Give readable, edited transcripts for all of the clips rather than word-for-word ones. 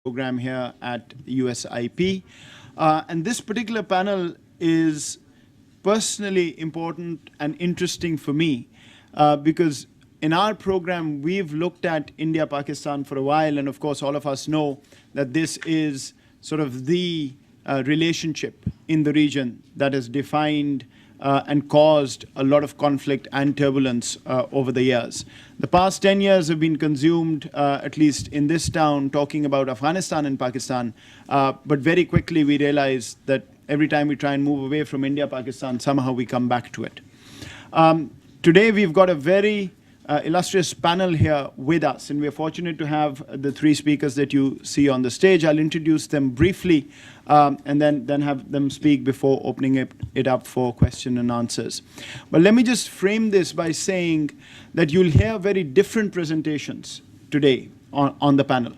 program here at USIP. And this particular panel is personally important and interesting for me because in our program, we've looked at India-Pakistan for a while, and of course, all of us know that this is sort of the relationship in the region that has defined and caused a lot of conflict and turbulence over the years. The past 10 years have been consumed, at least in this town, talking about Afghanistan and Pakistan, but very quickly we realize that every time we try and move away from India-Pakistan, somehow we come back to it. Today we've got a very illustrious panel here with us, and we're fortunate to have the three speakers that you see on the stage. I'll introduce them briefly and then have them speak before opening it up for question and answers. But let me just frame this by saying that you'll hear very different presentations today on the panel.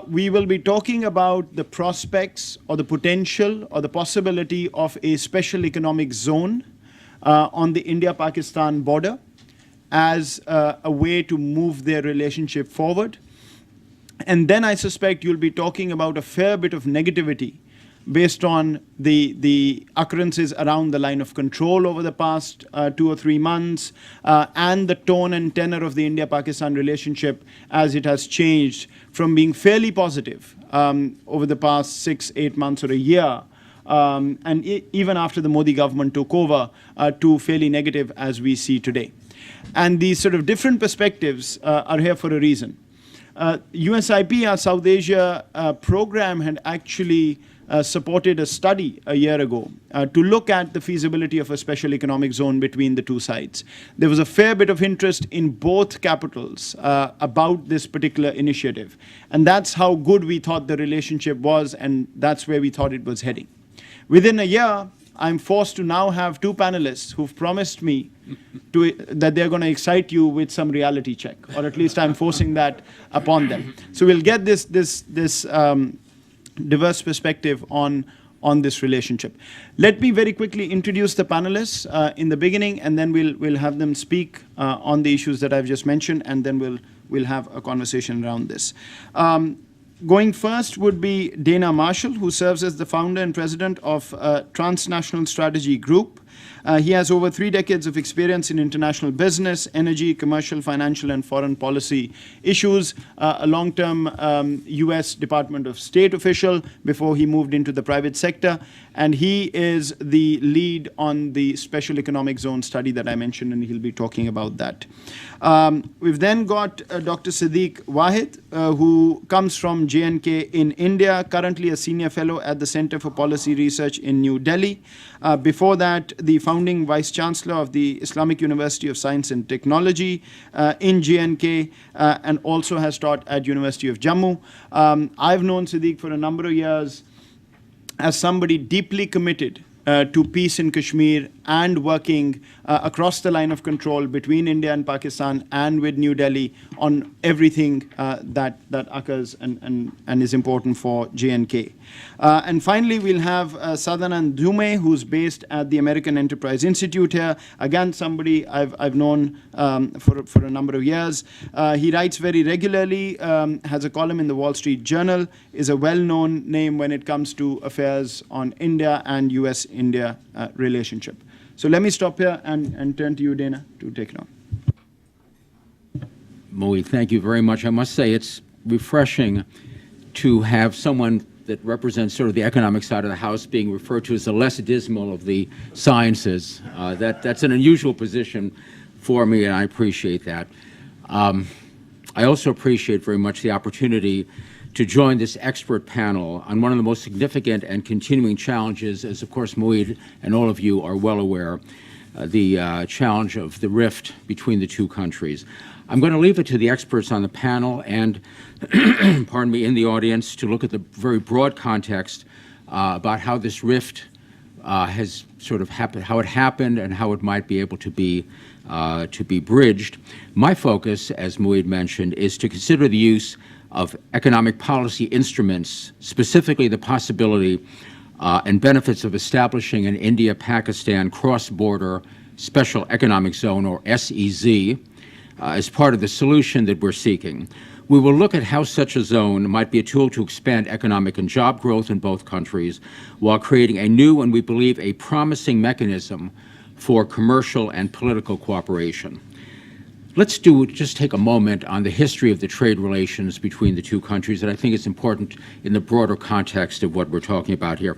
We will be talking about the prospects or the potential or the possibility of a special economic zone on the India-Pakistan border as a way to move their relationship forward. And then I suspect you'll be talking about a fair bit of negativity based on the occurrences around the line of control over the past 2 or 3 months and the tone and tenor of the India-Pakistan relationship as it has changed from being fairly positive over the past 6-8 months or a year and even after the Modi government took over to fairly negative as we see today. And these sort of different perspectives are here for a reason. USIP, our South Asia program, had actually supported a study a year ago to look at the feasibility of a special economic zone between the two sides. There was a fair bit of interest in both capitals about this particular initiative. And that's how good we thought the relationship was, and that's where we thought it was heading. Within a year, I'm forced to now have two panelists who've promised me that they're going to excite you with some reality check, or at least I'm forcing that upon them. So we'll get this diverse perspective on this relationship. Let me very quickly introduce the panelists in the beginning, and then we'll have them speak on the issues that I've just mentioned, and then we'll have a conversation around this. Going first would be Dana Marshall, who serves as the founder and president of Transnational Strategy Group. He has over 3 decades of experience in international business, energy, commercial, financial, and foreign policy issues, a long-term US Department of State official before he moved into the private sector. And he is the lead on the special economic zone study that I mentioned, and he'll be talking about that. We've then got Dr. Siddique Wahid, who comes from J&K in India, currently a senior fellow at the Center for Policy Research in New Delhi. Before that, the founding vice chancellor of the Islamic University of Science and Technology in J&K, and also has taught at University of Jammu. I've known Siddique for a number of years as somebody deeply committed to peace in Kashmir and working across the line of control between India and Pakistan and with New Delhi on everything that occurs and is important for J&K. And finally, we'll have Sadanand Dhume, who's based at the American Enterprise Institute here. Again, somebody I've known for a number of years. He writes very regularly, has a column in the Wall Street Journal, is a well-known name when it comes to affairs on India and US-India relationship. So let me stop here and turn to you, Dana, to take it on. Moe, thank you very much. I must say it's refreshing to have someone that represents sort of the economic side of the house being referred to as the less dismal of the sciences. That's an unusual position for me, and I appreciate that. I also appreciate very much the opportunity to join this expert panel on one of the most significant and continuing challenges, as of course Moeed and all of you are well aware, the challenge of the rift between the two countries. I'm going to leave it to the experts on the panel and, pardon me, in the audience to look at the very broad context about how this rift has sort of happened, how it happened, and how it might be able to be bridged. My focus, as Moeed mentioned, is to consider the use of economic policy instruments, specifically the possibility and benefits of establishing an India-Pakistan cross-border special economic zone, or SEZ, as part of the solution that we're seeking. We will look at how such a zone might be a tool to expand economic and job growth in both countries while creating a new and we believe a promising mechanism for commercial and political cooperation. Let's just take a moment on the history of the trade relations between the two countries that I think is important in the broader context of what we're talking about here.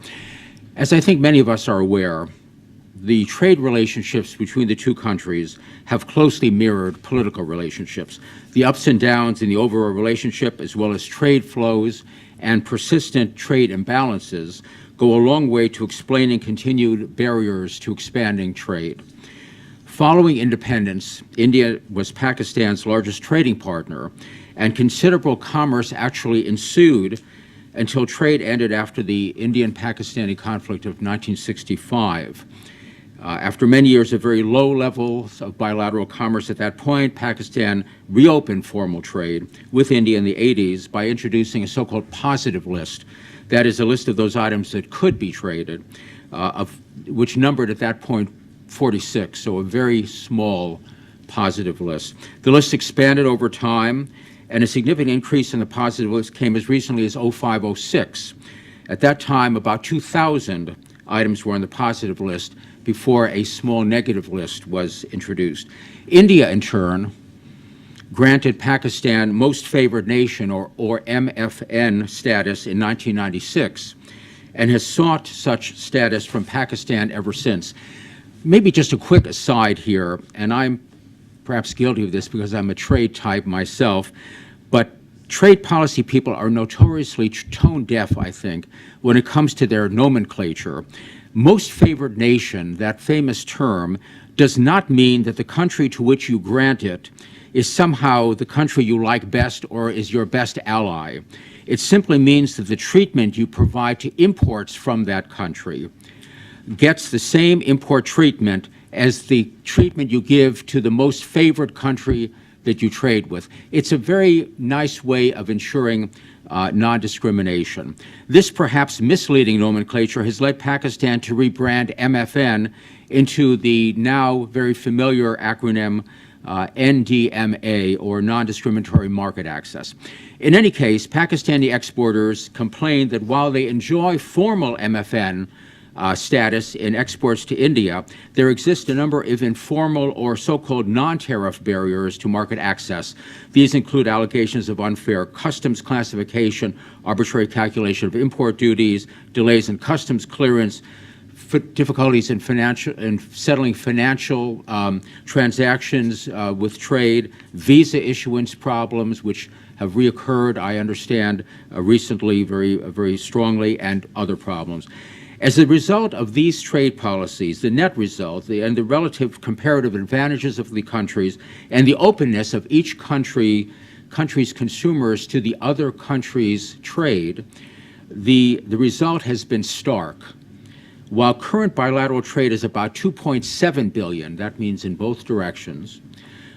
As I think many of us are aware, the trade relationships between the two countries have closely mirrored political relationships. The ups and downs in the overall relationship, as well as trade flows and persistent trade imbalances, go a long way to explaining continued barriers to expanding trade. Following independence, India was Pakistan's largest trading partner, and considerable commerce actually ensued until trade ended after the Indian-Pakistani conflict of 1965. After many years of very low levels of bilateral commerce at that point, Pakistan reopened formal trade with India in the 80s by introducing a so-called positive list. That is a list of those items that could be traded, which numbered at that point 46, so a very small positive list. The list expanded over time, and a significant increase in the positive list came as recently as 05-06. At that time, about 2,000 items were on the positive list before a small negative list was introduced. India, in turn, granted Pakistan Most Favored Nation, or MFN, status in 1996, and has sought such status from Pakistan ever since. Maybe just a quick aside here, and I'm perhaps guilty of this because I'm a trade type myself, but trade policy people are notoriously tone deaf, I think, when it comes to their nomenclature. Most favored nation, that famous term, does not mean that the country to which you grant it is somehow the country you like best or is your best ally. It simply means that the treatment you provide to imports from that country gets the same import treatment as the treatment you give to the most favored country that you trade with. It's a very nice way of ensuring non-discrimination. This perhaps misleading nomenclature has led Pakistan to rebrand MFN into the now very familiar acronym NDMA, or Non-Discriminatory Market Access. In any case, Pakistani exporters complained that while they enjoy formal MFN status in exports to India, there exist a number of informal or so-called non-tariff barriers to market access. These include allegations of unfair customs classification, arbitrary calculation of import duties, delays in customs clearance, difficulties in settling financial transactions with trade, visa issuance problems, which have reoccurred, I understand, recently very strongly, and other problems. As a result of these trade policies, the net result and the relative comparative advantages of the countries and the openness of each country's consumers to the other country's trade, the result has been stark. While current bilateral trade is about 2.7 billion, that means in both directions,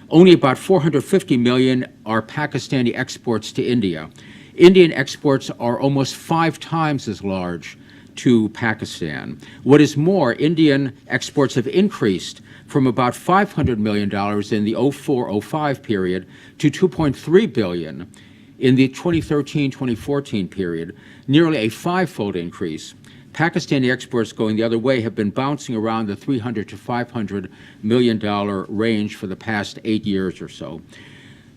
only about 450 million are Pakistani exports to India. Indian exports are almost 5 times as large to Pakistan. What is more, Indian exports have increased from about $500 million in the 04-05 period to $2.3 billion in the 2013-2014 period, nearly a 5-fold increase. Pakistani exports going the other way have been bouncing around the $300 to $500 million range for the past 8 years or so.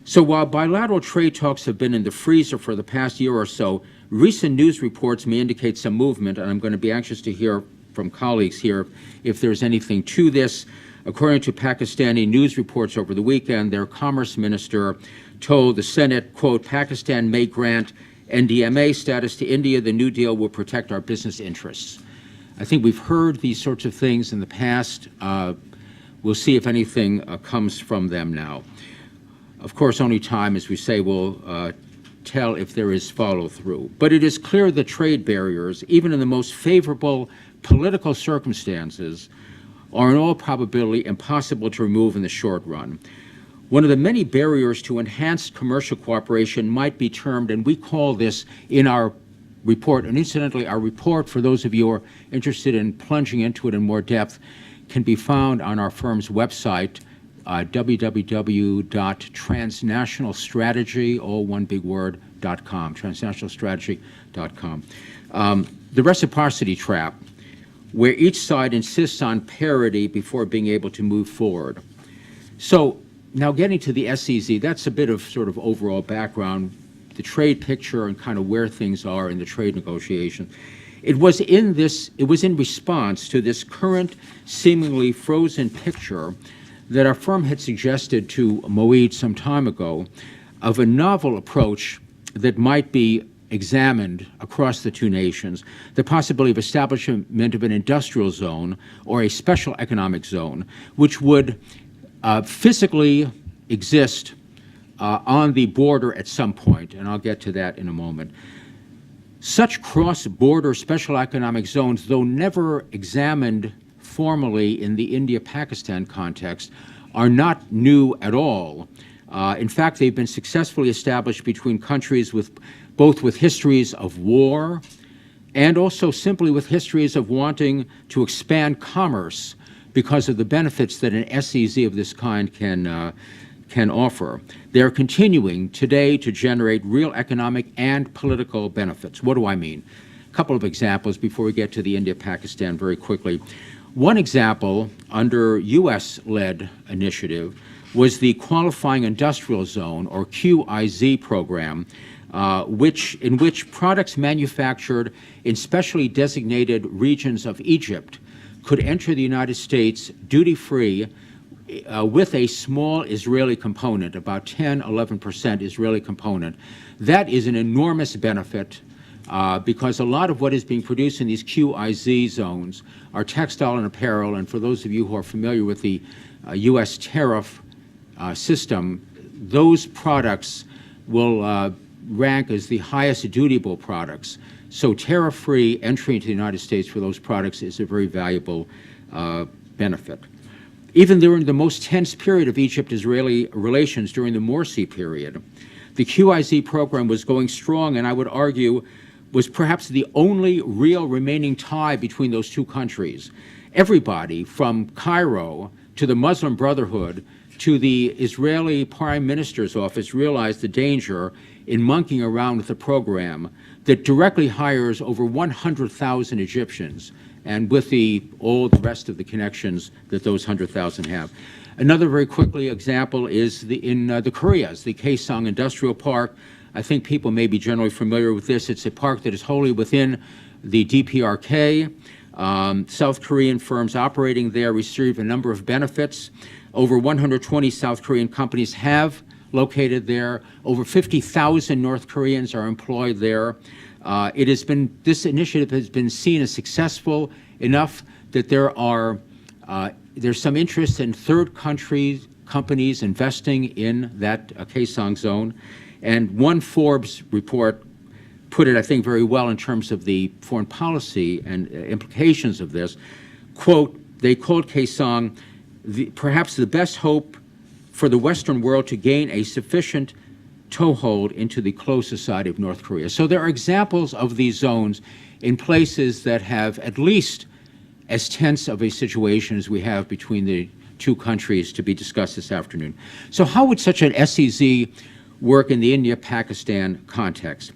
So while bilateral trade talks have been in the freezer for the past year or so, recent news reports may indicate some movement, and I'm going to be anxious to hear from colleagues here if there's anything to this. According to Pakistani news reports over the weekend, their commerce minister told the Senate, quote, Pakistan may grant NDMA status to India. The new deal will protect our business interests. I think we've heard these sorts of things in the past. We'll see if anything comes from them now. Of course, only time, as we say, will tell if there is follow-through. But it is clear that trade barriers, even in the most favorable political circumstances, are in all probability impossible to remove in the short run. One of the many barriers to enhanced commercial cooperation might be termed, and we call this in our report, and incidentally, our report, for those of you who are interested in plunging into it in more depth, can be found on our firm's website, www.transnationalstrategy, all one big word, .com, transnationalstrategy.com. The reciprocity trap, where each side insists on parity before being able to move forward. So now getting to the SEZ, that's a bit of sort of overall background, the trade picture and kind of where things are in the trade negotiation. It was in response to this current seemingly frozen picture that our firm had suggested to Moeed some time ago of a novel approach that might be examined across the two nations, the possibility of establishment of an industrial zone or a special economic zone, which would physically exist on the border at some point, and I'll get to that in a moment. Such cross-border special economic zones, though never examined formally in the India-Pakistan context, are not new at all. In fact, they've been successfully established between countries both with histories of war and also simply with histories of wanting to expand commerce because of the benefits that an SEZ of this kind can offer. They're continuing today to generate real economic and political benefits. What do I mean? A couple of examples before we get to the India-Pakistan very quickly. One example under U.S.-led initiative was the Qualifying Industrial Zone, or QIZ program, in which products manufactured in specially designated regions of Egypt could enter the United States duty-free with a small Israeli component, about 10, 11% Israeli component. That is an enormous benefit because a lot of what is being produced in these QIZ zones are textile and apparel, and for those of you who are familiar with the U.S. tariff system, those products will rank as the highest dutiable products. So tariff-free entry into the United States for those products is a very valuable benefit. Even during the most tense period of Egypt-Israeli relations during the Morsi period, the QIZ program was going strong, and I would argue was perhaps the only real remaining tie between those two countries. Everybody from Cairo to the Muslim Brotherhood to the Israeli Prime Minister's office realized the danger in monkeying around with a program that directly hires over 100,000 Egyptians, and with all the rest of the connections that those 100,000 have. Another very quickly example is in the Koreas, the Kaesong Industrial Park. I think people may be generally familiar with this. It's a park that is wholly within the DPRK. South Korean firms operating there receive a number of benefits. Over 120 South Korean companies have located there. Over 50,000 North Koreans are employed there. This initiative has been seen as successful enough that there's some interest in third country companies investing in that Kaesong zone. And one Forbes report put it, I think, very well in terms of the foreign policy and implications of this. Quote, they called Kaesong perhaps the best hope for the Western world to gain a sufficient toehold into the closed society of North Korea. So there are examples of these zones in places that have at least as tense of a situation as we have between the two countries to be discussed this afternoon. So how would such an SEZ work in the India-Pakistan context?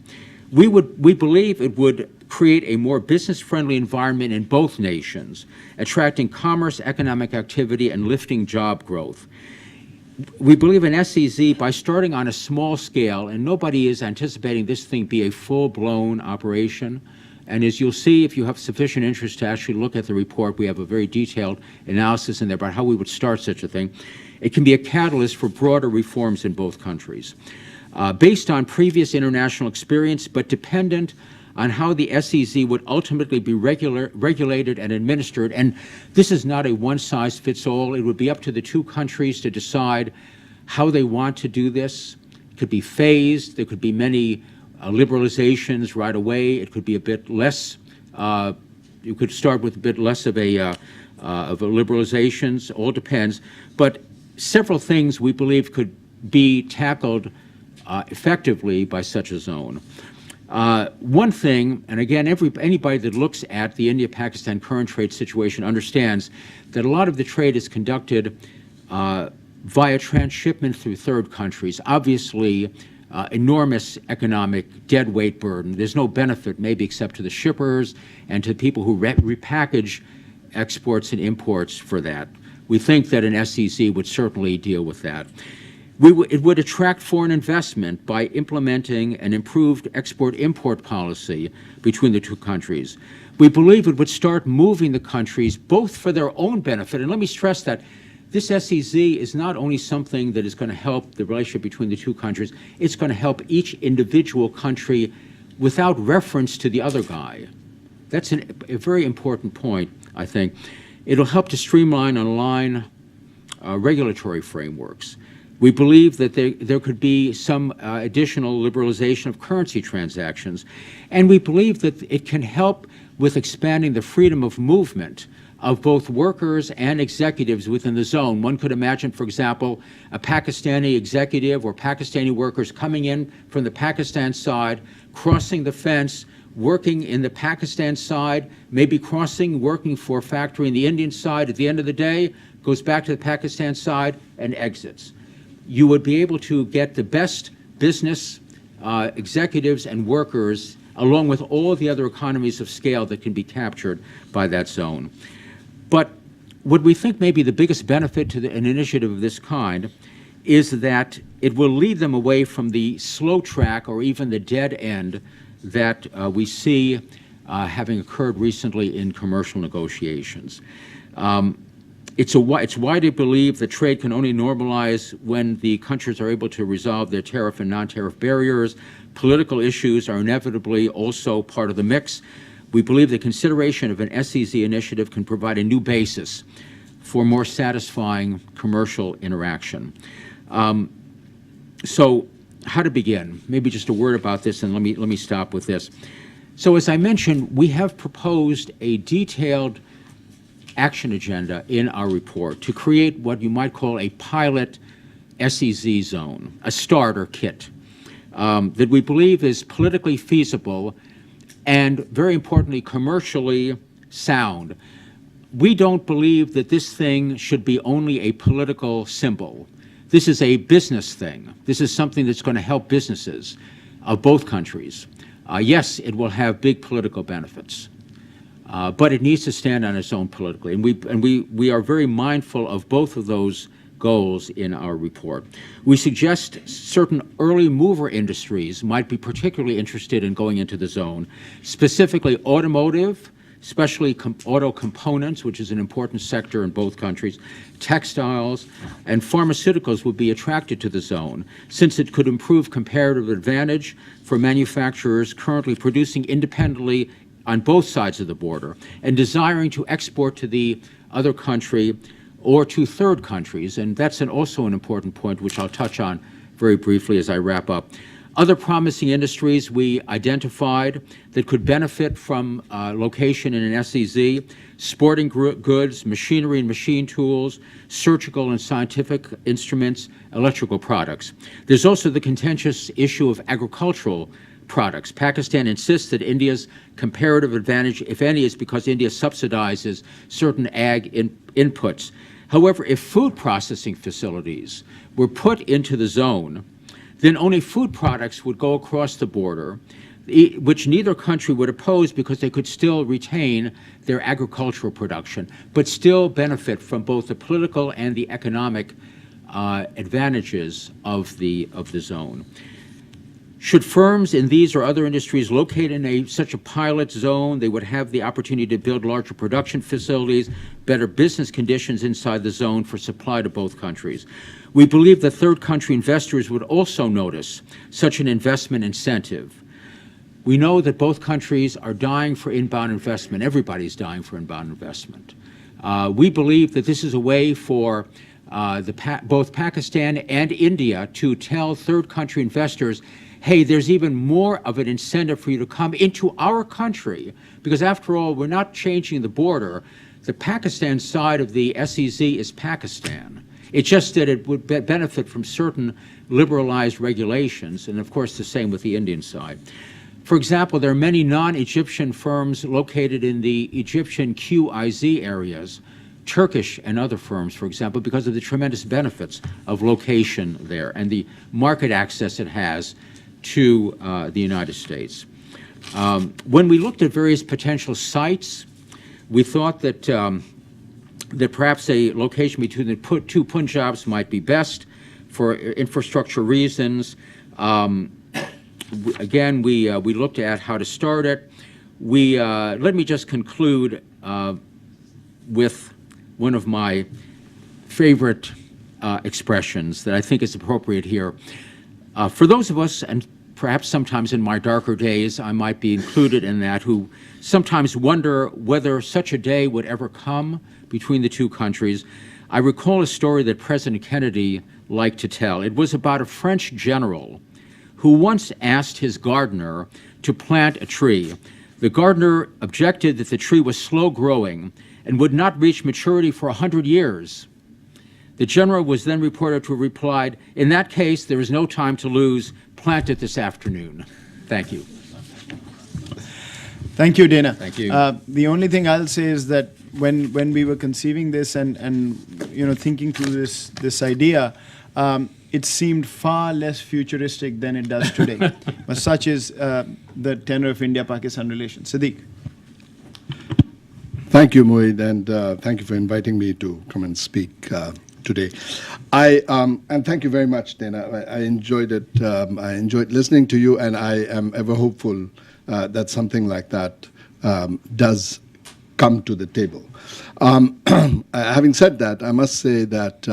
We believe it would create a more business-friendly environment in both nations, attracting commerce, economic activity, and lifting job growth. We believe in SEZ by starting on a small scale, and nobody is anticipating this thing be a full-blown operation. And as you'll see, if you have sufficient interest to actually look at the report, we have a very detailed analysis in there about how we would start such a thing. It can be a catalyst for broader reforms in both countries. Based on previous international experience, but dependent on how the SEZ would ultimately be regulated and administered. And this is not a one-size-fits-all. It would be up to the two countries to decide how they want to do this. It could be phased. There could be many liberalizations right away. It could be a bit less. You could start with a bit less of a liberalizations. All depends. But several things we believe could be tackled effectively by such a zone. One thing, and again, anybody that looks at the India-Pakistan current trade situation understands that a lot of the trade is conducted via transshipment through third countries. Obviously, enormous economic deadweight burden. There's no benefit, maybe except to the shippers and to people who repackage exports and imports for that. We think that an SEZ would certainly deal with that. It would attract foreign investment by implementing an improved export-import policy between the two countries. We believe it would start moving the countries both for their own benefit, and let me stress that this SEZ is not only something that is going to help the relationship between the two countries, it's going to help each individual country without reference to the other guy. That's a very important point, I think. It'll help to streamline and align regulatory frameworks. We believe that there could be some additional liberalization of currency transactions, and we believe that it can help with expanding the freedom of movement of both workers and executives within the zone. One could imagine, for example, a Pakistani executive or Pakistani workers coming in from the Pakistan side, crossing the fence, working in the Pakistan side, maybe crossing, working for a factory in the Indian side. At the end of the day, goes back to the Pakistan side and exits. You would be able to get the best business executives and workers along with all the other economies of scale that can be captured by that zone. But what we think may be the biggest benefit to an initiative of this kind is that it will lead them away from the slow track or even the dead end that we see having occurred recently in commercial negotiations. It's widely believed that trade can only normalize when the countries are able to resolve their tariff and non-tariff barriers. Political issues are inevitably also part of the mix. We believe the consideration of an SEZ initiative can provide a new basis for more satisfying commercial interaction. So how to begin? Maybe just a word about this, and let me stop with this. So as I mentioned, we have proposed a detailed action agenda in our report to create what you might call a pilot SEZ zone, a starter kit that we believe is politically feasible and, very importantly, commercially sound. We don't believe that this thing should be only a political symbol. This is a business thing. This is something that's going to help businesses of both countries. Yes, it will have big political benefits, but it needs to stand on its own politically. And we are very mindful of both of those goals in our report. We suggest certain early mover industries might be particularly interested in going into the zone, specifically automotive, especially auto components, which is an important sector in both countries, textiles, and pharmaceuticals would be attracted to the zone, since it could improve comparative advantage for manufacturers currently producing independently on both sides of the border and desiring to export to the other country or to third countries, and that's also an important point, which I'll touch on very briefly as I wrap up. Other promising industries we identified that could benefit from location in an SEZ: sporting goods, machinery and machine tools, surgical and scientific instruments, electrical products. There's also the contentious issue of agricultural products. Pakistan insists that India's comparative advantage, if any, is because India subsidizes certain ag inputs. However, if food processing facilities were put into the zone, then only food products would go across the border, which neither country would oppose because they could still retain their agricultural production, but still benefit from both the political and the economic advantages of the zone. Should firms in these or other industries locate in such a pilot zone, they would have the opportunity to build larger production facilities, better business conditions inside the zone for supply to both countries. We believe that third country investors would also notice such an investment incentive. We know that both countries are dying for inbound investment. Everybody's dying for inbound investment. We believe that this is a way for both Pakistan and India to tell third country investors, hey, there's even more of an incentive for you to come into our country, because after all, we're not changing the border. The Pakistan side of the SEZ is Pakistan. It's just that it would benefit from certain liberalized regulations, and of course the same with the Indian side. For example, there are many non-Egyptian firms located in the Egyptian QIZ areas Turkish and other firms, for example, because of the tremendous benefits of location there and the market access it has to the United States. When we looked at various potential sites, we thought that that perhaps a location between the two Punjabs might be best for infrastructure reasons. Again, we looked at how to start it. Let me just conclude with one of my favorite expressions that I think is appropriate here. For those of us, and perhaps sometimes in my darker days, I might be included in that, who sometimes wonder whether such a day would ever come between the two countries, I recall a story that President Kennedy liked to tell. It was about a French general who once asked his gardener to plant a tree. The gardener objected that the tree was slow growing and would not reach maturity for 100 years. The general was then reported to have replied, "In that case, there is no time to lose. Plant it this afternoon." Thank you. Thank you, Dana. Thank you. The only thing I'll say is that when we were conceiving this and thinking through this idea, it seemed far less futuristic than it does today. But such is the tenor of India-Pakistan relations. Siddiq. Thank you, Mohit, and thank you for inviting me to come and speak today. And thank you very much, Dana. I enjoyed it. I enjoyed listening to you, and I am ever hopeful that something like that does come to the table. Having said that, I must say that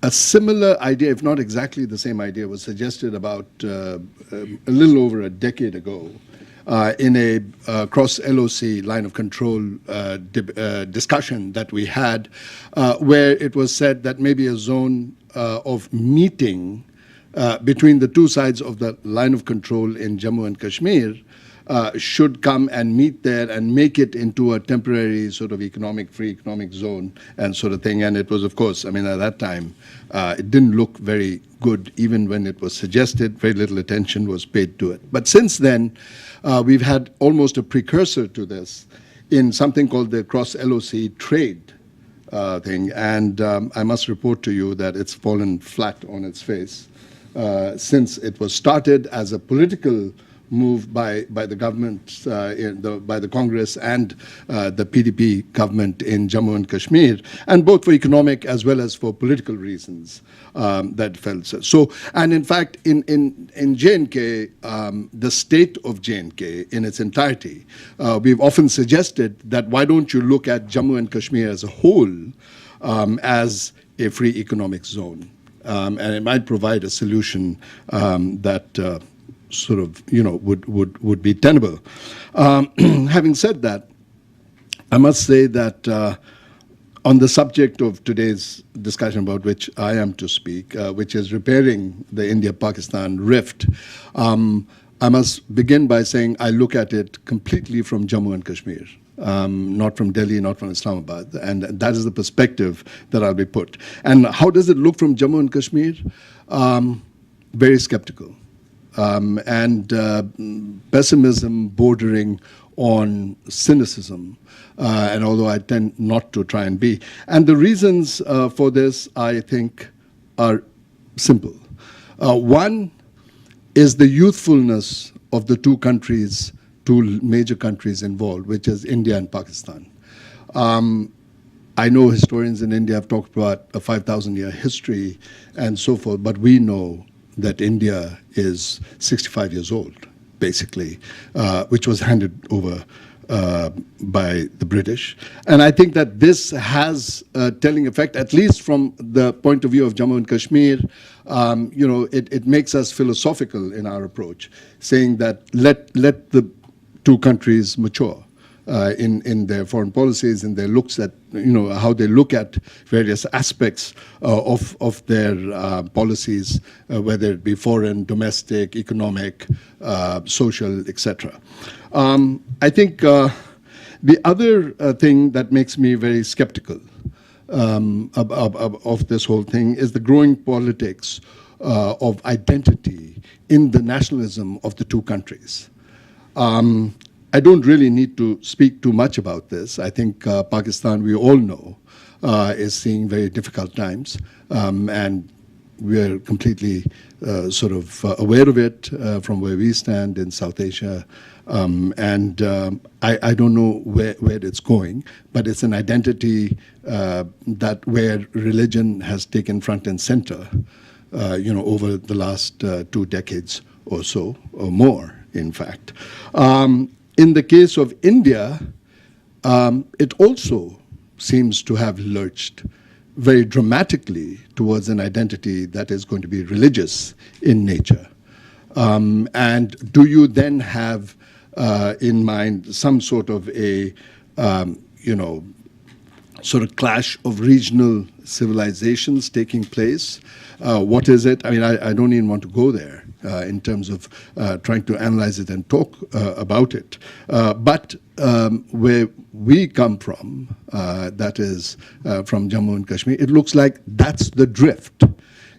a similar idea, if not exactly the same idea, was suggested about a little over a decade ago in a cross-LOC line of control discussion that we had, where it was said that maybe a zone of meeting between the two sides of the line of control in Jammu and Kashmir should come and meet there and make it into a temporary sort of free economic zone and sort of thing. And it was, of course, I mean, at that time, it didn't look very good. Even when it was suggested, very little attention was paid to it. But since then, we've had almost a precursor to this in something called the cross-LOC trade thing. And I must report to you that it's fallen flat on its face since it was started as a political move by the government, by the Congress and the PDP government in Jammu and Kashmir, and both for economic as well as for political reasons that felt so. So, and in fact, in J&K, the state of J&K in its entirety, we've often suggested that why don't you look at Jammu and Kashmir as a whole as a free economic zone, and it might provide a solution that sort of, would be tenable. Having said that, I must say that on the subject of today's discussion about which I am to speak, which is repairing the India-Pakistan rift, I must begin by saying I look at it completely from Jammu and Kashmir. Not from Delhi, not from Islamabad. And that is the perspective that I'll be put. And how does it look from Jammu and Kashmir? Very skeptical. And pessimism bordering on cynicism, and although I tend not to try and be. And the reasons for this, I think, are simple. One is the youthfulness of the two major countries involved, which is India and Pakistan. I know historians in India have talked about a 5,000-year history and so forth, but we know that India is 65 years old, basically, which was handed over by the British. And I think that this has a telling effect, at least from the point of view of Jammu and Kashmir. It makes us philosophical in our approach, saying that let the two countries mature in their foreign policies, in their looks at, how they look at various aspects of their policies, whether it be foreign, domestic, economic, social, etc. I think the other thing that makes me very skeptical of this whole thing is the growing politics of identity in the nationalism of the two countries. I don't really need to speak too much about this. I think Pakistan, we all know, is seeing very difficult times, and we're completely aware of it from where we stand in South Asia. I don't know where it's going, but it's an identity that where religion has taken front and center, over the last 2 decades or so, or more, in fact. In the case of India, it also seems to have lurched very dramatically towards an identity that is going to be religious in nature. And do you then have in mind some sort of a, sort of clash of regional civilizations taking place? What is it? I mean, I don't even want to go there in terms of trying to analyze it and talk about it. But where we come from, that is from Jammu and Kashmir, it looks like that's the drift,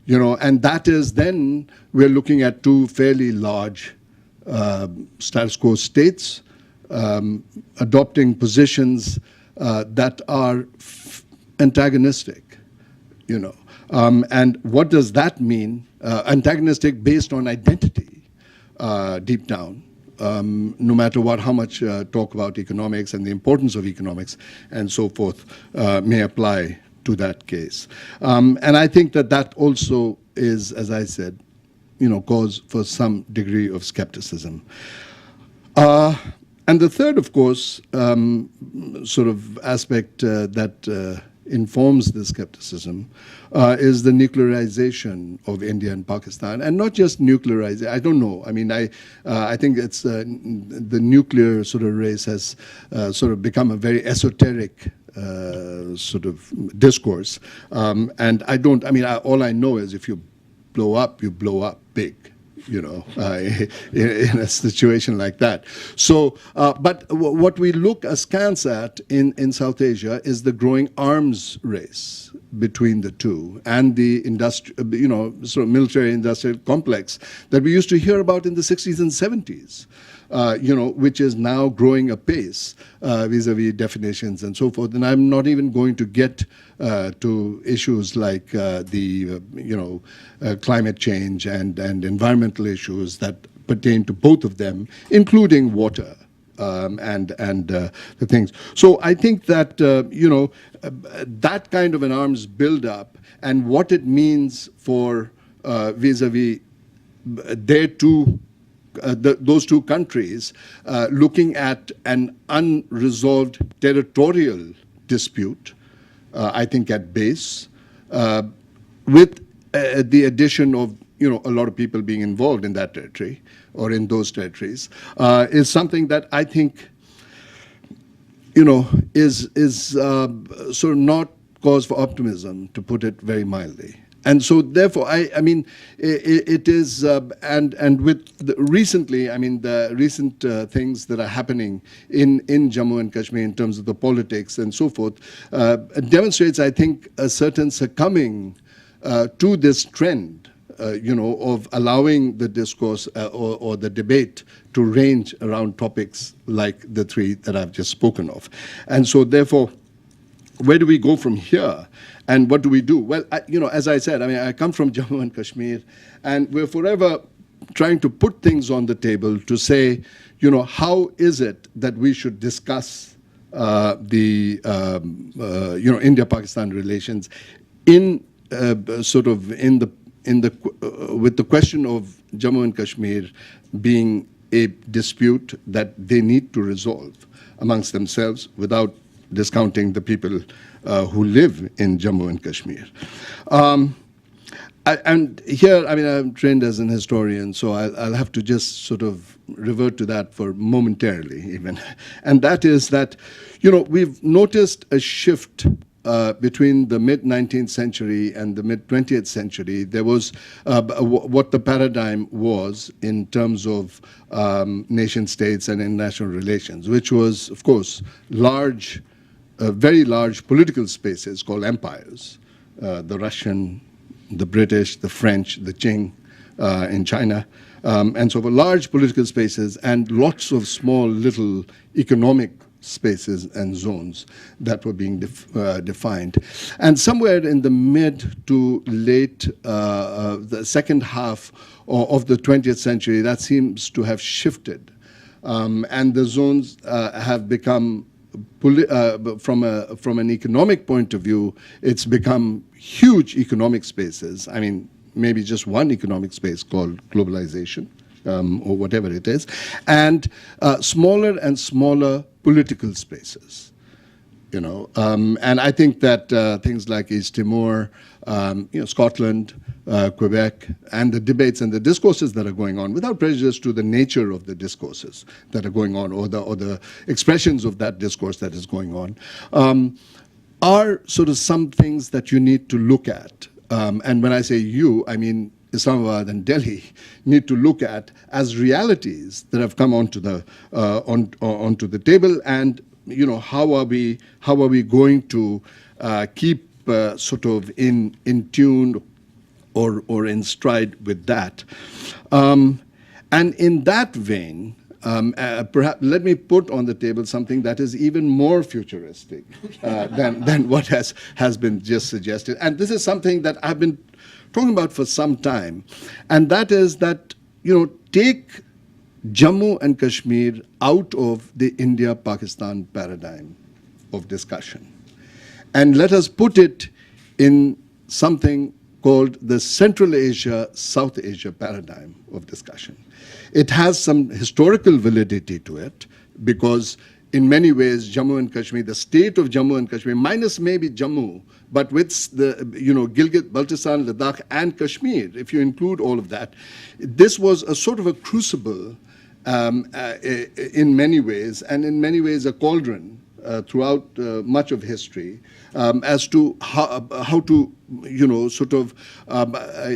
and that is then we're looking at 2 fairly large status quo states adopting positions that are antagonistic, and what does that mean? Antagonistic based on identity, deep down. No matter how much talk about economics and the importance of economics and so forth may apply to that case. And I think that also is, as I said, cause for some degree of skepticism. And the third, of course, sort of aspect that informs the skepticism is the nuclearization of India and Pakistan, and not just nuclearization. I don't know. I mean, I think it's the nuclear sort of race has sort of become a very esoteric sort of discourse, and all I know is if you blow up big. In a situation like that. So, but what we look askance at in South Asia is the growing arms race between the two and the sort of military-industrial complex that we used to hear about in the 60s and 70s. Which is now growing apace vis-a-vis definitions and so forth. And I'm not even going to get to issues like climate change and environmental issues that pertain to both of them, including water and the things. So I think that, that kind of an arms buildup and what it means for vis-a-vis their two those 2 countries looking at an unresolved territorial dispute, I think at base, with the addition of a lot of people being involved in that territory or in those territories, is something that I think is sort of not cause for optimism, to put it very mildly. And so, therefore, I mean, it is, and with recently, I mean, the recent things that are happening in Jammu and Kashmir in terms of the politics and so forth, demonstrates, I think, a certain succumbing to this trend, of allowing the discourse or the debate to range around topics like the 3 that I've just spoken of. And so, therefore, where do we go from here? And what do we do? Well, as I said, I mean, I come from Jammu and Kashmir, and we're forever trying to put things on the table to say, how is it that we should discuss the, India-Pakistan relations in sort of with the question of Jammu and Kashmir being a dispute that they need to resolve amongst themselves without discounting the people who live in Jammu and Kashmir. And here, I mean, I'm trained as an historian, so I'll have to just sort of revert to that for momentarily even. And that is that, we've noticed a shift between the mid-19th century and the mid-20th century. There was what the paradigm was in terms of nation states and international relations, which was, of course, very large political spaces called empires, the Russian, the British, the French, the Qing in China, and so for large political spaces and lots of small little economic spaces and zones that were being defined. And somewhere in the mid to late, the second half of the 20th century, that seems to have shifted. And the zones have become, from an economic point of view, it's become huge economic spaces. I mean, maybe just one economic space called globalization, or whatever it is, and smaller and smaller political spaces. And I think that things like East Timor, Scotland, Quebec, and the debates and the discourses that are going on, without prejudice to the nature of the discourses that are going on, or the expressions of that discourse that is going on, are sort of some things that you need to look at. And when I say you, I mean Islamabad and Delhi need to look at as realities that have come onto the onto the table, and how are we going to keep sort of in tune or in stride with that. And in that vein, perhaps let me put on the table something that is even more futuristic than what has been just suggested. And this is something that I've been talking about for some time, and that is that, take Jammu and Kashmir out of the India-Pakistan paradigm of discussion, and let us put it in something called the Central Asia, South Asia paradigm of discussion. It has some historical validity to it, because in many ways, Jammu and Kashmir, the state of Jammu and Kashmir, minus maybe Jammu, but with the, Gilgit, Baltistan, Ladakh, and Kashmir, if you include all of that, this was a sort of a crucible in many ways, and in many ways a cauldron throughout much of history, as to how to, sort of,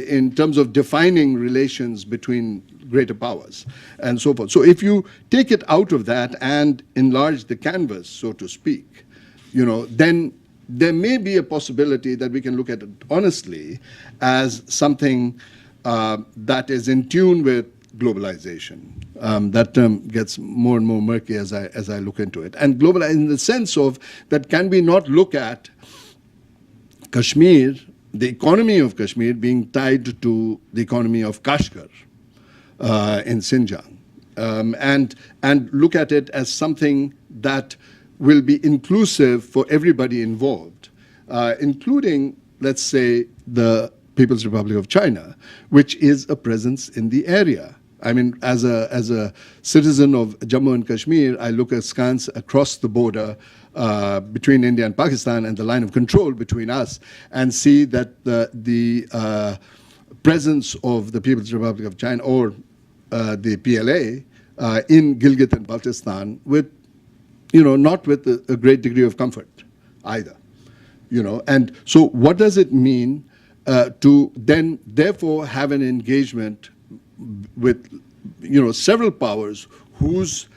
in terms of defining relations between greater powers and so forth. So if you take it out of that and enlarge the canvas, so to speak, then there may be a possibility that we can look at it honestly as something that is in tune with globalization. That term gets more and more murky as I look into it. And global in the sense of that, can we not look at Kashmir, the economy of Kashmir, being tied to the economy of Kashgar in Xinjiang, and look at it as something that will be inclusive for everybody involved, including, let's say, the People's Republic of China, which is a presence in the area. I mean, as a citizen of Jammu and Kashmir, I look askance across the border between India and Pakistan and the line of control between us, and see that the presence of the People's Republic of China, or the PLA, in Gilgit and Baltistan, with, not with a great degree of comfort either. And so what does it mean to then therefore have an engagement with, several powers whose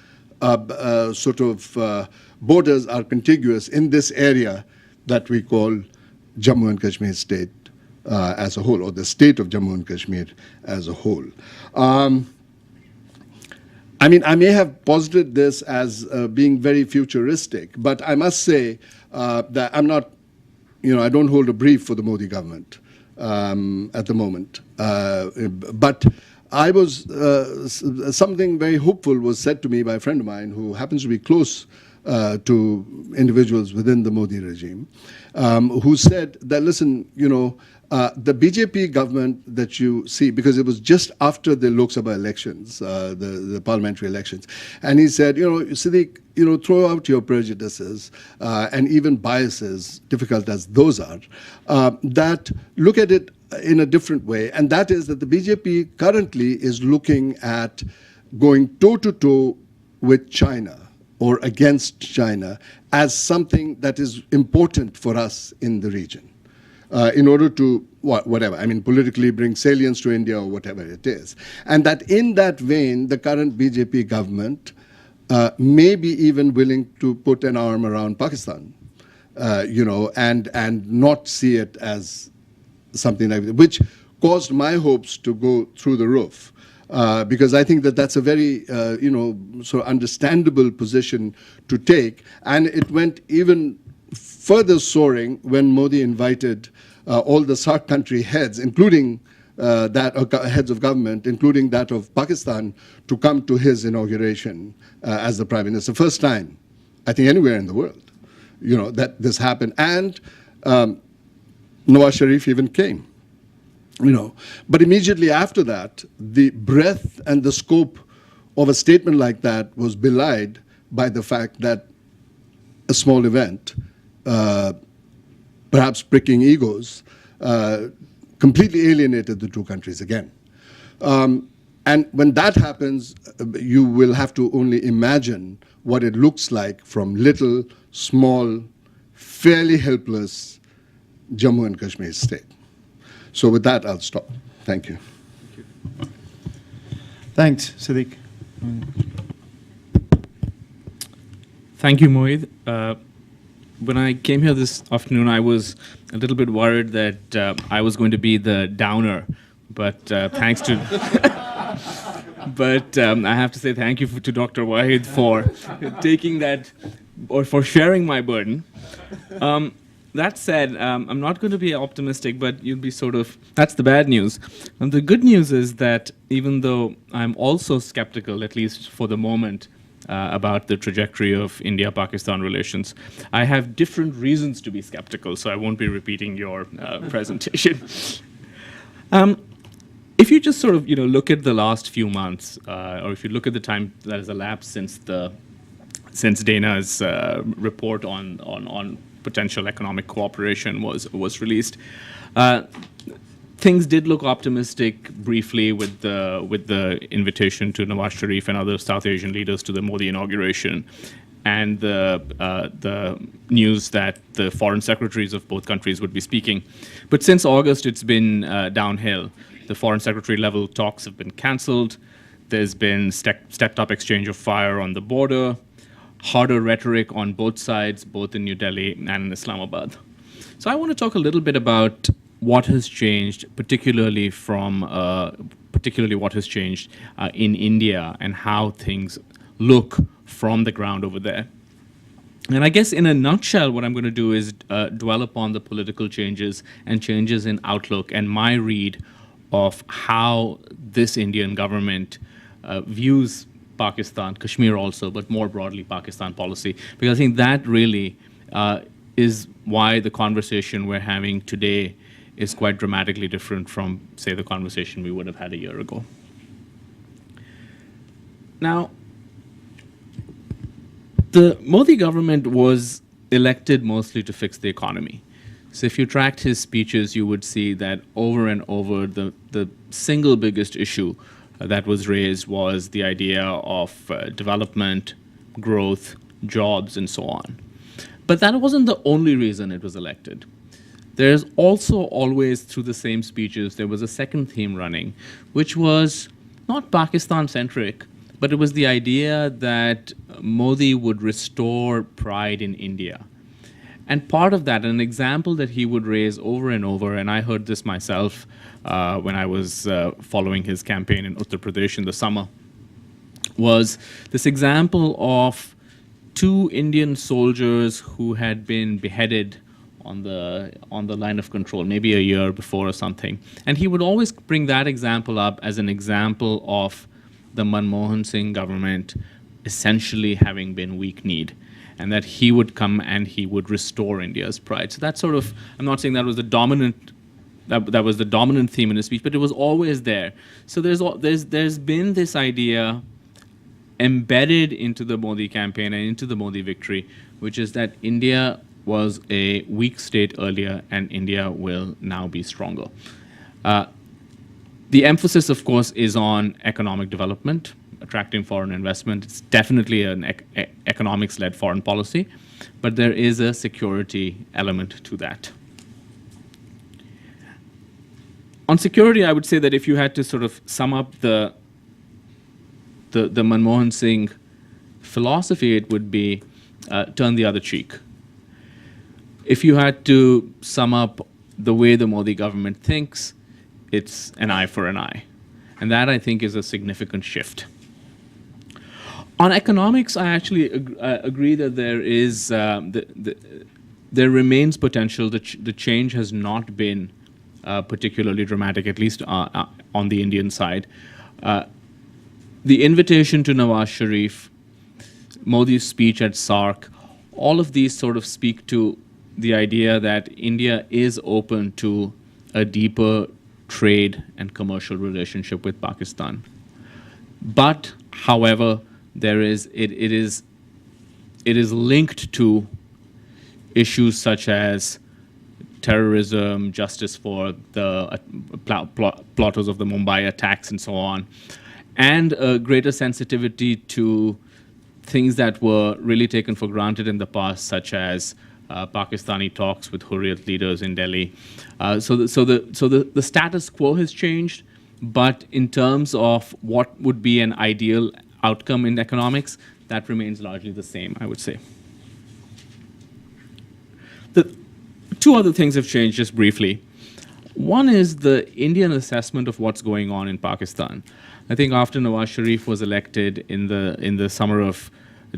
sort of borders are contiguous in this area that we call Jammu and Kashmir state as a whole, or the state of Jammu and Kashmir as a whole. I mean, I may have posited this as being very futuristic, but I must say that I'm not, I don't hold a brief for the Modi government at the moment. But I was, something very hopeful was said to me by a friend of mine who happens to be close to individuals within the Modi regime, who said that, listen, the BJP government that you see, because it was just after the Lok Sabha elections, the parliamentary elections, and he said, Siddiq, throw out your prejudices and even biases, difficult as those are, that look at it in a different way, and that is that the BJP currently is looking at going toe-to-toe with China or against China as something that is important for us in the region. In order to, whatever, I mean, politically bring salience to India or whatever it is. And that in that vein, the current BJP government may be even willing to put an arm around Pakistan, and not see it as something like that, which caused my hopes to go through the roof. because I think that that's a very, sort of understandable position to take. And it went even further soaring when Modi invited all the SAARC country heads, including heads of government, including that of Pakistan, to come to his inauguration as the Prime Minister. First time, I think, anywhere in the world, that this happened. And Nawaz Sharif even came. But immediately after that, the breadth and the scope of a statement like that was belied by the fact that a small event, perhaps pricking egos, completely alienated the two countries again. And when that happens, you will have to only imagine what it looks like from little, small, fairly helpless Jammu and Kashmir state. So with that, I'll stop. Thank you. Thanks, Siddiq. Thank you, Mohit. When I came here this afternoon, I was a little bit worried that I was going to be the downer, but thanks to... But I have to say thank you to Dr. Wahid for taking that, or for sharing my burden. That said, I'm not going to be optimistic, but you'll be sort of, that's the bad news. And the good news is that even though I'm also skeptical, at least for the moment, about the trajectory of India-Pakistan relations, I have different reasons to be skeptical, so I won't be repeating your presentation. If you just sort of look at the last few months, or if you look at the time that has elapsed since Dana's report on potential economic cooperation was released, things did look optimistic briefly with the invitation to Nawaz Sharif and other South Asian leaders to the Modi inauguration, and the news that the foreign secretaries of both countries would be speaking. But since August, it's been downhill. The foreign secretary level talks have been cancelled. There's been stepped up exchange of fire on the border, harder rhetoric on both sides, both in New Delhi and in Islamabad. So I want to talk a little bit about what has changed, particularly what has changed in India and how things look from the ground over there. And I guess in a nutshell, what I'm going to do is dwell upon the political changes and changes in outlook and my read of how this Indian government views Pakistan, Kashmir also, but more broadly Pakistan policy, because I think that really is why the conversation we're having today is quite dramatically different from, say, the conversation we would have had a year ago. Now, the Modi government was elected mostly to fix the economy. So if you tracked his speeches, you would see that over and over, the single biggest issue that was raised was the idea of development, growth, jobs, and so on. But that wasn't the only reason it was elected. There's also always, through the same speeches, there was a second theme running, which was not Pakistan-centric, but it was the idea that Modi would restore pride in India. And part of that, an example that he would raise over and over, and I heard this myself when I was following his campaign in Uttar Pradesh in the summer, was this example of two Indian soldiers who had been beheaded on the line of control, maybe a year before or something. And he would always bring that example up as an example of the Manmohan Singh government essentially having been weak-kneed, and that he would come and he would restore India's pride. So that's sort of, I'm not saying that was the dominant, that was the dominant theme in his speech, but it was always there. So there's been this idea embedded into the Modi campaign and into the Modi victory, which is that India was a weak state earlier and India will now be stronger. The emphasis, of course, is on economic development, attracting foreign investment. It's definitely an economics-led foreign policy, but there is a security element to that. On security, I would say that if you had to sort of sum up the Manmohan Singh philosophy, it would be turn the other cheek. If you had to sum up the way the Modi government thinks, it's an eye for an eye. And that, I think, is a significant shift. On economics, I actually agree that there remains potential. The change has not been particularly dramatic, at least on the Indian side. The invitation to Nawaz Sharif, Modi's speech at SARC, all of these sort of speak to the idea that India is open to a deeper trade and commercial relationship with Pakistan. But, however, it is linked to issues such as terrorism, justice for the plotters of the Mumbai attacks, and so on, and a greater sensitivity to things that were really taken for granted in the past, such as Pakistani talks with Hurriyat leaders in Delhi. So the status quo has changed, but in terms of what would be an ideal outcome in economics, that remains largely the same, I would say. The two other things have changed just briefly. One is the Indian assessment of what's going on in Pakistan. I think after Nawaz Sharif was elected in the summer of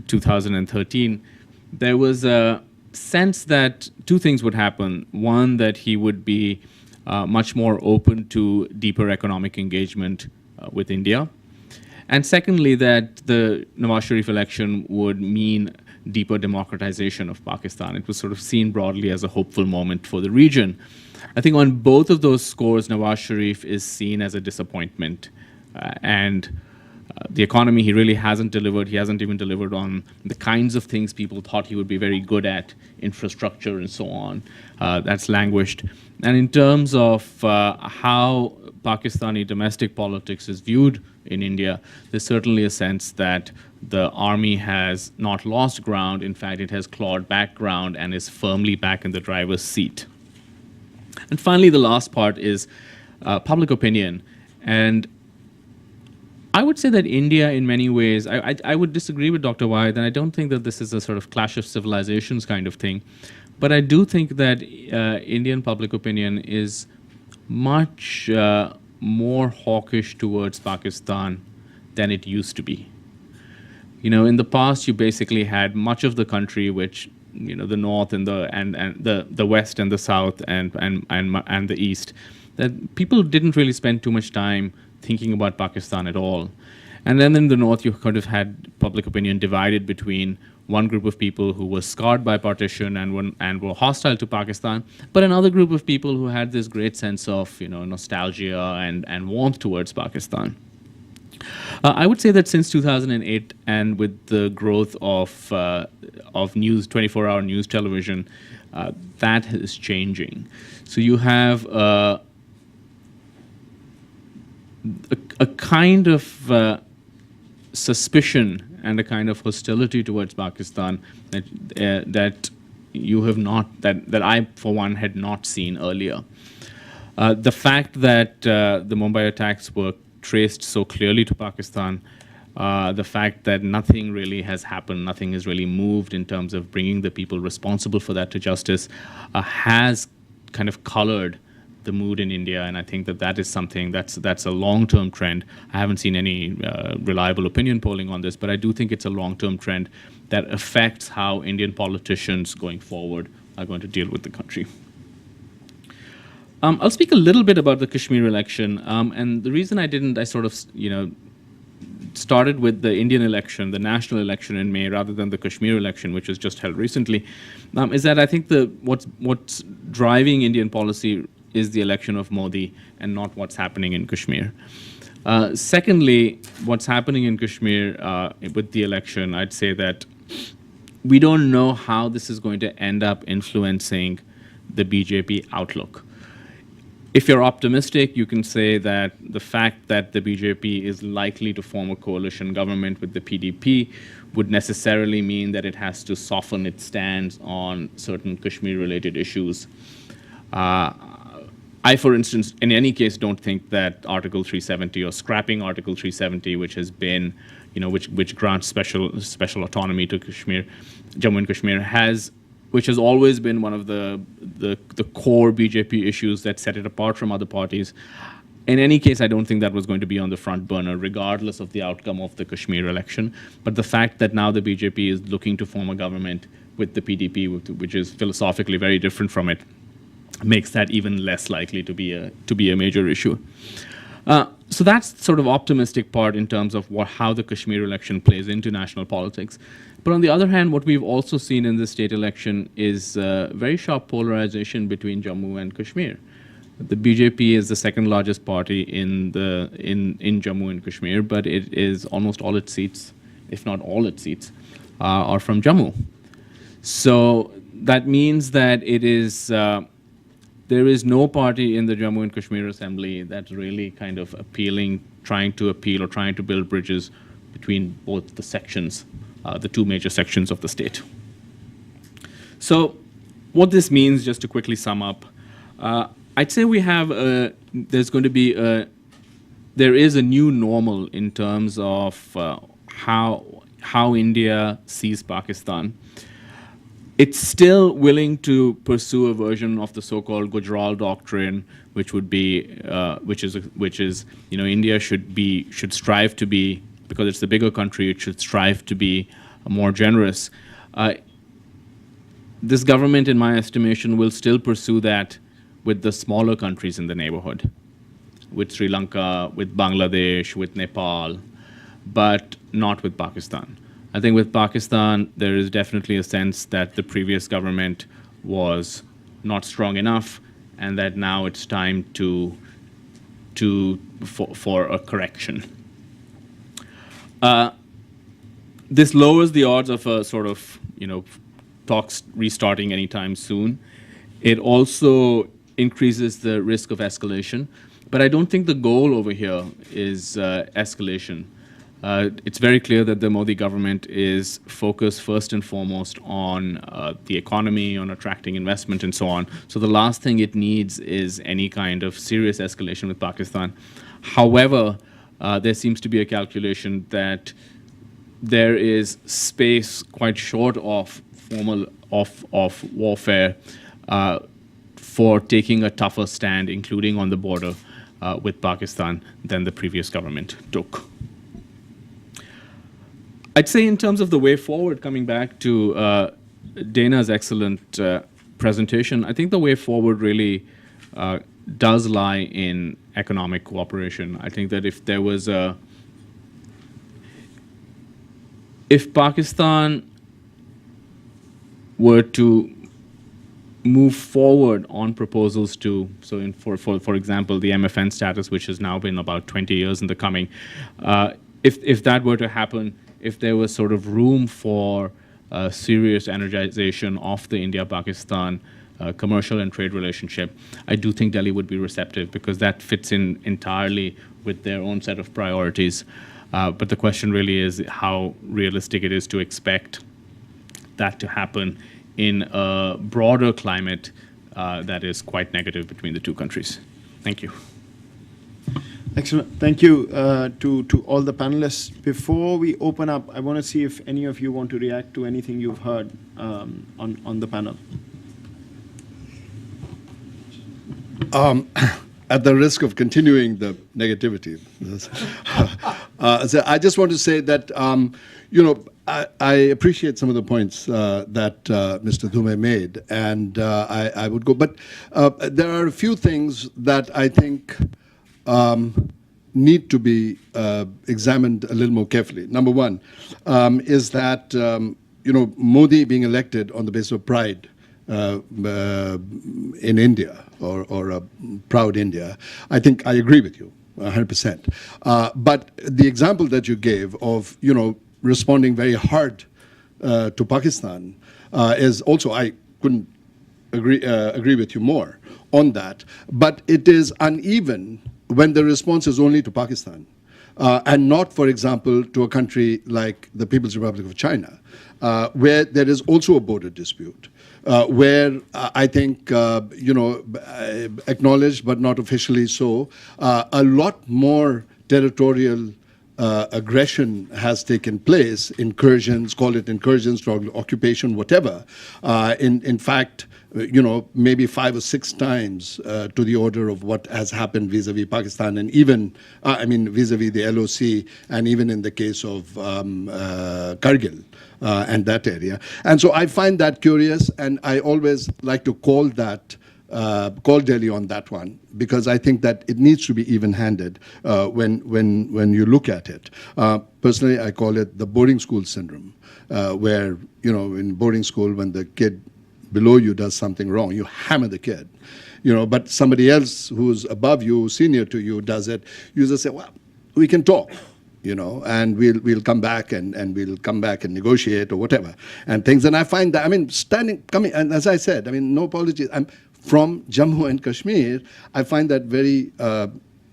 2013, there was a sense that two things would happen. One, that he would be much more open to deeper economic engagement with India. And secondly, that the Nawaz Sharif election would mean deeper democratization of Pakistan. It was sort of seen broadly as a hopeful moment for the region. I think on both of those scores, Nawaz Sharif is seen as a disappointment. The economy, he really hasn't delivered. He hasn't even delivered on the kinds of things people thought he would be very good at, infrastructure and so on. That's languished. And in terms of how Pakistani domestic politics is viewed in India, there's certainly a sense that the army has not lost ground. In fact, it has clawed back ground and is firmly back in the driver's seat. And finally, the last part is public opinion. And I would say that India, in many ways, I would disagree with Dr. Wyeth, and I don't think that this is a sort of clash of civilizations kind of thing. But I do think that Indian public opinion is much more hawkish towards Pakistan than it used to be. You know, in the past, you basically had much of the country, which, you know, the north and the west and the south and the east, that people didn't really spend too much time thinking about Pakistan at all. And then in the north, you kind of had public opinion divided between one group of people who were scarred by partition and were hostile to Pakistan, but another group of people who had this great sense of, you know, nostalgia and warmth towards Pakistan. I would say that since 2008, and with the growth of news, 24-hour news television, that is changing. So you have a kind of suspicion and a kind of hostility towards Pakistan that you have not, that I, for one, had not seen earlier. The fact that the Mumbai attacks were traced so clearly to Pakistan, the fact that nothing really has happened, nothing has really moved in terms of bringing the people responsible for that to justice, has kind of colored the mood in India, and I think that is something that's a long-term trend. I haven't seen any reliable opinion polling on this, but I do think it's a long-term trend that affects how Indian politicians going forward are going to deal with the country. I'll speak a little bit about the Kashmir election, and the reason I sort of, you know, started with the Indian election, the national election in May, rather than the Kashmir election, which was just held recently, is that I think what's driving Indian policy is the election of Modi and not what's happening in Kashmir. Secondly, what's happening in Kashmir with the election, I'd say that we don't know how this is going to end up influencing the BJP outlook. If you're optimistic, you can say that the fact that the BJP is likely to form a coalition government with the PDP would necessarily mean that it has to soften its stance on certain Kashmir-related issues. I, for instance, in any case, don't think that Article 370 or scrapping Article 370, which has been, you know, which grants special autonomy to Kashmir, Jammu and Kashmir, which has always been one of the core BJP issues that set it apart from other parties. In any case, I don't think that was going to be on the front burner, regardless of the outcome of the Kashmir election. But the fact that now the BJP is looking to form a government with the PDP, which is philosophically very different from it, makes that even less likely to be a major issue. So that's sort of optimistic part in terms of how the Kashmir election plays into national politics. But on the other hand, what we've also seen in the state election is very sharp polarization between Jammu and Kashmir. The BJP is the second largest party in Jammu and Kashmir, but it is almost all its seats, if not all its seats, are from Jammu. So that means that it is there is no party in the Jammu and Kashmir Assembly that's really kind of trying to appeal or trying to build bridges between both the sections, the two major sections of the state. So what this means, just to quickly sum up, I'd say there is a new normal in terms of how India sees Pakistan. It's still willing to pursue a version of the so-called Gujral doctrine, which would be, which is, India should strive to be, because it's the bigger country, it should strive to be more generous. This government, in my estimation, will still pursue that with the smaller countries in the neighborhood, with Sri Lanka, with Bangladesh, with Nepal, but not with Pakistan. I think with Pakistan, there is definitely a sense that the previous government was not strong enough, and that now it's time for a correction. This lowers the odds of a sort of talks restarting anytime soon. It also increases the risk of escalation, but I don't think the goal over here is escalation. It's very clear that the Modi government is focused first and foremost on the economy, on attracting investment and so on. So the last thing it needs is any kind of serious escalation with Pakistan. However, there seems to be a calculation that there is space quite short of warfare for taking a tougher stand, including on the border with Pakistan, than the previous government took. I'd say in terms of the way forward, coming back to Dana's excellent presentation, I think the way forward really does lie in economic cooperation. I think that if Pakistan were to move forward on proposals for example, the MFN status, which has now been about 20 years in the coming, if that were to happen, if there was sort of room for serious energization of the India-Pakistan commercial and trade relationship, I do think Delhi would be receptive, because that fits in entirely with their own set of priorities. But the question really is how realistic it is to expect that to happen in a broader climate that is quite negative between the two countries. Thank you. Excellent. Thank you to all the panelists. Before we open up, I want to see if any of you want to react to anything you've heard on the panel. At the risk of continuing the negativity, so I just want to say that I appreciate some of the points that Mr. Dhume made, and I would go. But there are a few things that I think need to be examined a little more carefully. Number one is that Modi being elected on the basis of pride in India, or a proud India, I think I agree with you 100%. But the example that you gave of responding very hard to Pakistan is also, I couldn't agree with you more on that. But it is uneven when the response is only to Pakistan and not, for example, to a country like the People's Republic of China, where there is also a border dispute, where I think, acknowledged but not officially so, a lot more territorial aggression has taken place, incursions, call it incursions, occupation, whatever. In fact, maybe 5 or 6 times to the order of what has happened vis-a-vis Pakistan, and even, vis-a-vis the LOC, and even in the case of Kargil and that area. And so I find that curious, and I always like to call Delhi on that one, because I think that it needs to be even-handed when you look at it. Personally, I call it the boarding school syndrome, where, in boarding school, when the kid below you does something wrong, you hammer the kid, but somebody else who's above you, senior to you, does it, you just say, well, we can talk, and we'll come back and we'll come back and negotiate or whatever and things. And I find that, coming, and as I said, no apologies. I'm from Jammu and Kashmir. I find that very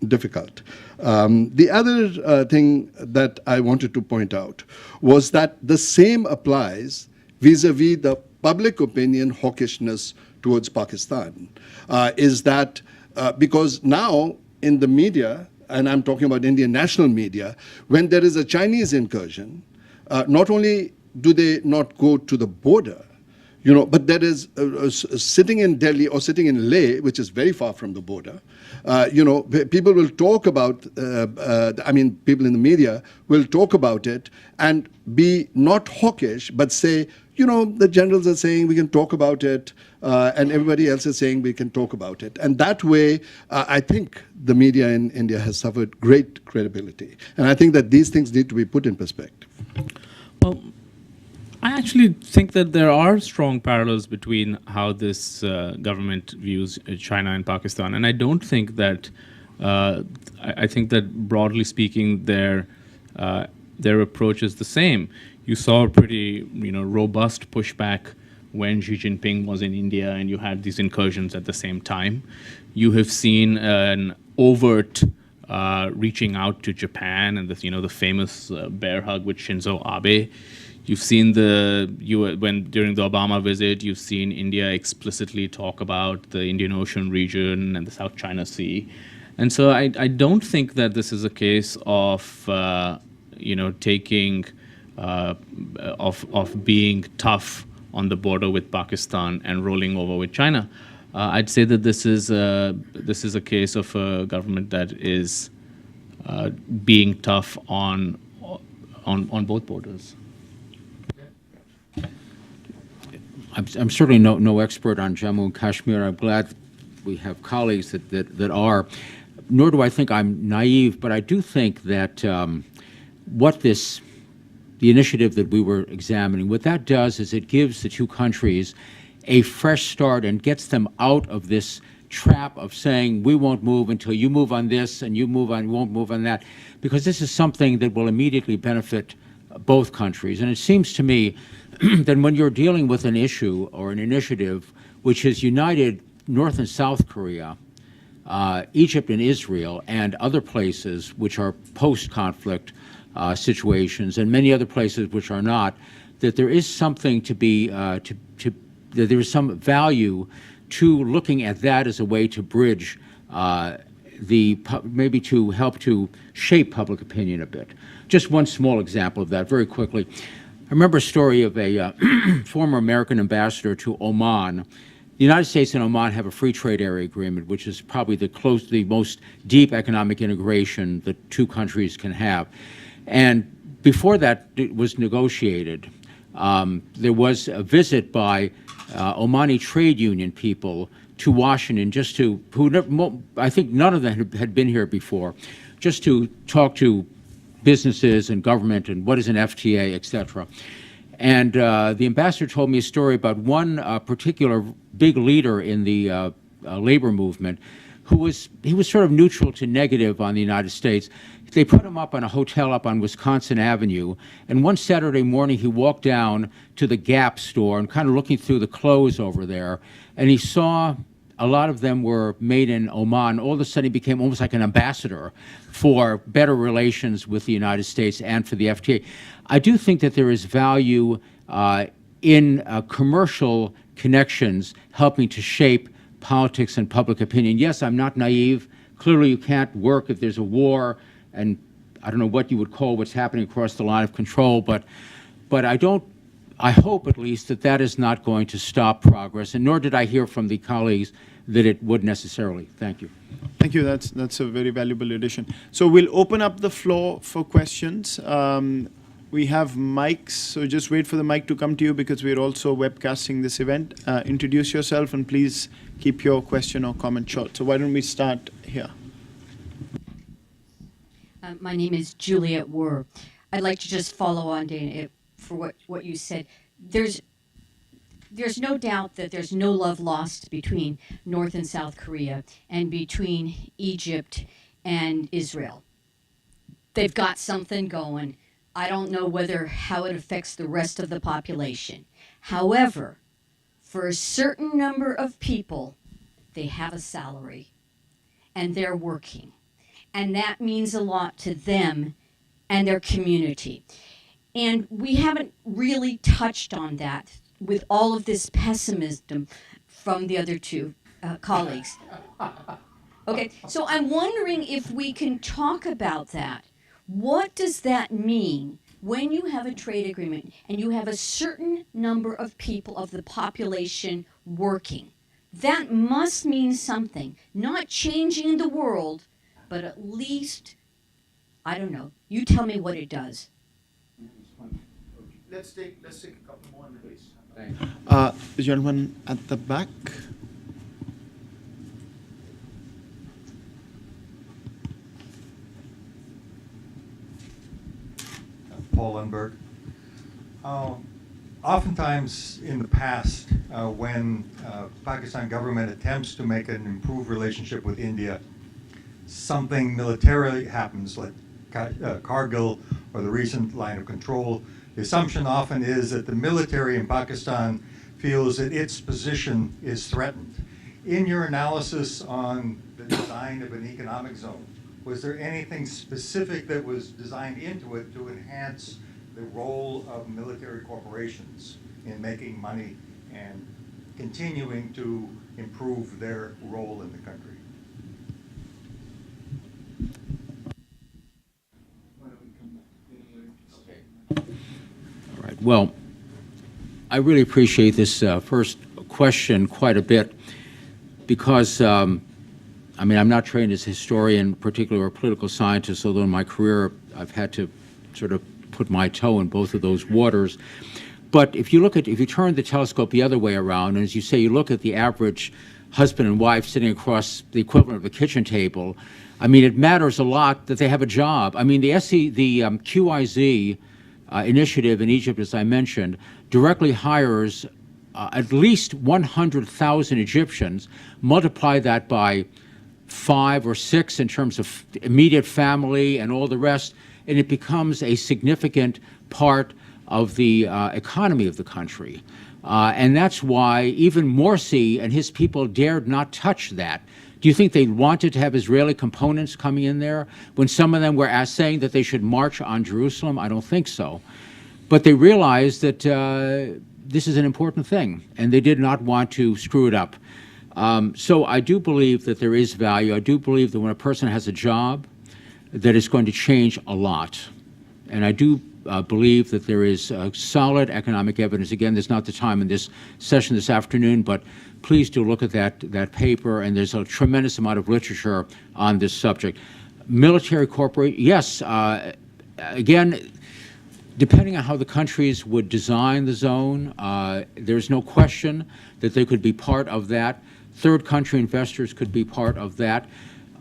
difficult. The other thing that I wanted to point out was that the same applies vis-a-vis the public opinion hawkishness towards Pakistan, is that because now in the media, and I'm talking about Indian national media, when there is a Chinese incursion, not only do they not go to the border, but there is sitting in Delhi or sitting in Leh, which is very far from the border, people will talk about, people in the media will talk about it and be not hawkish, but say, the generals are saying we can talk about it, and everybody else is saying we can talk about it. And that way, I think the media in India has suffered great credibility. And I think that these things need to be put in perspective. Well, I actually think that there are strong parallels between how this government views China and Pakistan. And I don't think that, I think that broadly speaking, their approach is the same. You saw a pretty, robust pushback when Xi Jinping was in India, and you had these incursions at the same time. You have seen an overt reaching out to Japan, and the famous bear hug with Shinzo Abe. You've seen during the Obama visit, you've seen India explicitly talk about the Indian Ocean region and the South China Sea. And so I don't think that this is a case of, taking, of being tough on the border with Pakistan and rolling over with China. I'd say that this is a case of a government that is being tough on both borders. I'm certainly no expert on Jammu and Kashmir. I'm glad we have colleagues that are. Nor do I think I'm naive, but I do think that the initiative that we were examining, what that does is it gives the two countries a fresh start and gets them out of this trap of saying, we won't move until you move on this and you won't move on that, because this is something that will immediately benefit both countries. And it seems to me that when you're dealing with an issue or an initiative which has united North and South Korea, Egypt and Israel, and other places which are post-conflict situations, and many other places which are not, that there is something to be, that there is some value to looking at that as a way to bridge maybe to help to shape public opinion a bit. Just one small example of that, very quickly. I remember a story of a former American ambassador to Oman. The United States and Oman have a free trade area agreement, which is probably the most deep economic integration that two countries can have. And before that was negotiated, there was a visit by Omani trade union people to Washington, I think none of them had been here before, just to talk to businesses and government and what is an FTA, et cetera. And the ambassador told me a story about one particular big leader in the labor movement he was sort of neutral to negative on the United States. They put him up on a hotel up on Wisconsin Avenue, and one Saturday morning he walked down to the Gap store and kind of looking through the clothes over there, and he saw a lot of them were made in Oman. All of a sudden he became almost like an ambassador for better relations with the United States and for the FTA. I do think that there is value in commercial connections helping to shape politics and public opinion. Yes, I'm not naive. Clearly you can't work if there's a war and I don't know what you would call what's happening across the line of control, but I hope at least that that is not going to stop progress, and nor did I hear from the colleagues that it would necessarily. Thank you. Thank you. That's a very valuable addition. So we'll open up the floor for questions. We have mics, so just wait for the mic to come to you because we're also webcasting this event. Introduce yourself and please keep your question or comment short. So why don't we start here? My name is Juliet Werr. I'd like to just follow on, Dana, for what you said. There's no doubt that there's no love lost between North and South Korea and between Egypt and Israel. They've got something going. I don't know how it affects the rest of the population. However, for a certain number of people, they have a salary and they're working. And that means a lot to them and their community. And we haven't really touched on that with all of this pessimism from the other two colleagues. Okay, so I'm wondering if we can talk about that. What does that mean when you have a trade agreement and you have a certain number of people of the population working? That must mean something, not changing the world, but at least, I don't know, you tell me what it does. Let's take a couple more, please. Thanks. The gentleman at the back. Paul Lundberg. Oftentimes in the past, when Pakistan government attempts to make an improved relationship with India, something militarily happens, like Kargil or the recent line of control. The assumption often is that the military in Pakistan feels that its position is threatened. In your analysis on the design of an economic zone, was there anything specific that was designed into it to enhance the role of military corporations in making money and continuing to improve their role in the country? All right. Well, I really appreciate this first question quite a bit because I mean, I'm not trained as a historian, particularly or a political scientist, although in my career I've had to sort of put my toe in both of those waters. But if you turn the telescope the other way around, and as you say, you look at the average husband and wife sitting across the equivalent of a kitchen table, I mean, it matters a lot that they have a job. I mean, the QIZ initiative in Egypt, as I mentioned, directly hires at least 100,000 Egyptians. Multiply that by 5 or 6 in terms of immediate family and all the rest, and it becomes a significant part of the economy of the country. And that's why even Morsi and his people dared not touch that. Do you think they wanted to have Israeli components coming in there when some of them were saying that they should march on Jerusalem? I don't think so. But they realized that this is an important thing, and they did not want to screw it up. So I do believe that there is value. I do believe that when a person has a job, that it's going to change a lot. And I do believe that there is solid economic evidence. Again, there's not the time in this session this afternoon, but please do look at that paper, and there's a tremendous amount of literature on this subject. Military corporate, yes, again, depending on how the countries would design the zone, there's no question that they could be part of that. Third country investors could be part of that.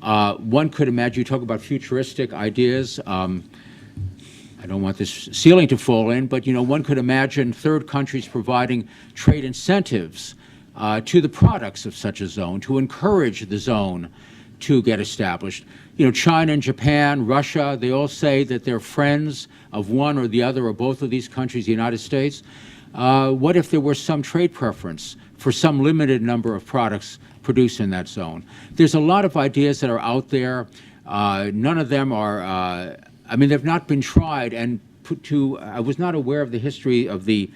One could imagine, you talk about futuristic ideas, I don't want this ceiling to fall in, but one could imagine third countries providing trade incentives to the products of such a zone, to encourage the zone to get established. China and Japan, Russia, they all say that they're friends of one or the other or both of these countries, the United States. What if there were some trade preference for some limited number of products produced in that zone? There's a lot of ideas that are out there. None of them are, they've not been tried and put to, I was not aware of the history of the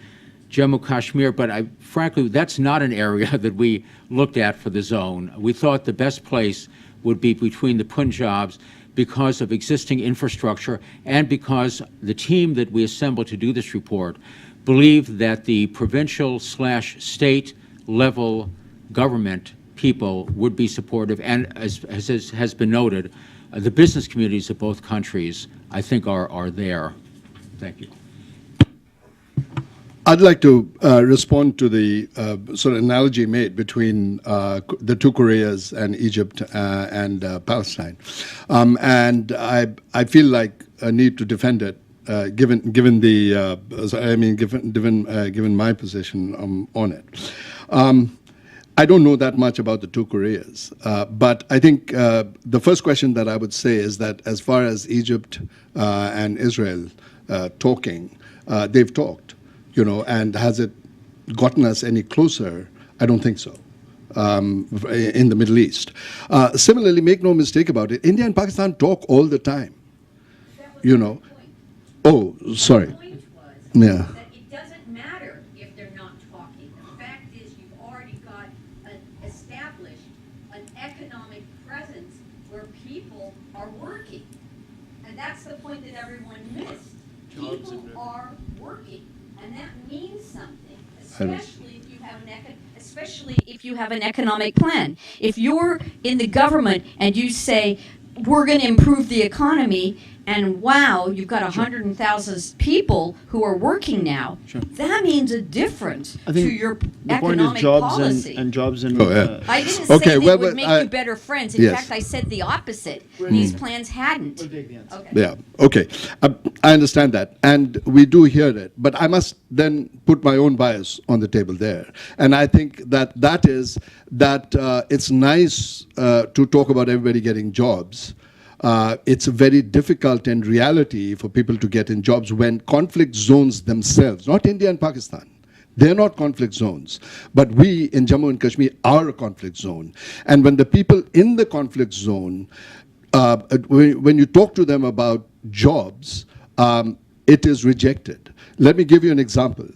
Jammu Kashmir, but frankly, that's not an area that we looked at for the zone. We thought the best place would be between the Punjabs, because of existing infrastructure and because the team that we assembled to do this report believed that the provincial/state level government people would be supportive, and as has been noted, the business communities of both countries, I think, are there. Thank you. I'd like to respond to the sort of analogy made between the two Koreas and Egypt and Palestine, and I feel like a need to defend it, given my position on it. I don't know that much about the two Koreas, but I think the first question that I would say is that as far as Egypt and Israel talking, they've talked. And has it gotten us any closer? I don't think so. In the Middle East. Similarly, make no mistake about it, India and Pakistan talk all the time. Oh, sorry. The point was Yeah. that it doesn't matter if they're not talking. The fact is you've already got established an economic presence where people are working. And that's the point that everyone missed. People are working. And that means something, especially if you have an economic plan. If you're in the government and you say, we're going to improve the economy, and wow, you've got 100,000 people who are working now, that means a difference I to think your the point is economic jobs policy. and jobs and Oh, yeah. I didn't Okay, say well, they would but make I- you better friends. In Yes. fact, I said the opposite. These plans hadn't. We'll take the answer. Okay. Yeah, okay. I understand that, and we do hear it, but I must then put my own bias on the table there. And I think that it's nice to talk about everybody getting jobs. It's very difficult in reality for people to get in jobs when conflict zones themselves, not India and Pakistan, they're not conflict zones. But we in Jammu and Kashmir are a conflict zone. And when the people in the conflict zone, when you talk to them about jobs, it is rejected. Let me give you an example.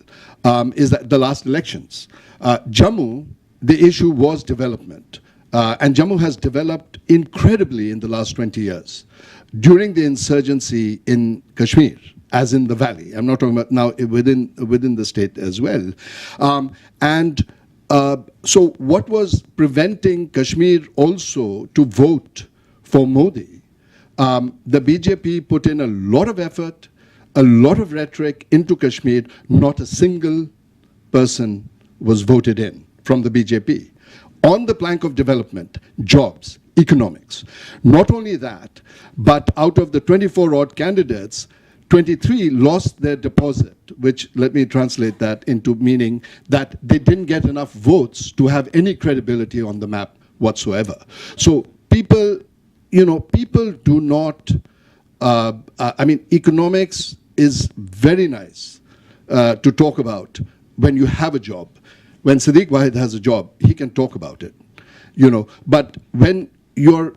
Is that the last elections? Jammu, the issue was development. And Jammu has developed incredibly in the last 20 years. During the insurgency in Kashmir, as in the valley, I'm not talking about now within the state as well. So what was preventing Kashmir also to vote for Modi? The BJP put in a lot of effort, a lot of rhetoric into Kashmir. Not a single person was voted in from the BJP. On the plank of development, jobs, economics. Not only that, but out of the 24 odd candidates, 23 lost their deposit, which, let me translate that into meaning that they didn't get enough votes to have any credibility on the map whatsoever. So people do not, economics is very nice to talk about when you have a job. When Sadiq Wahid has a job, he can talk about it, But when you're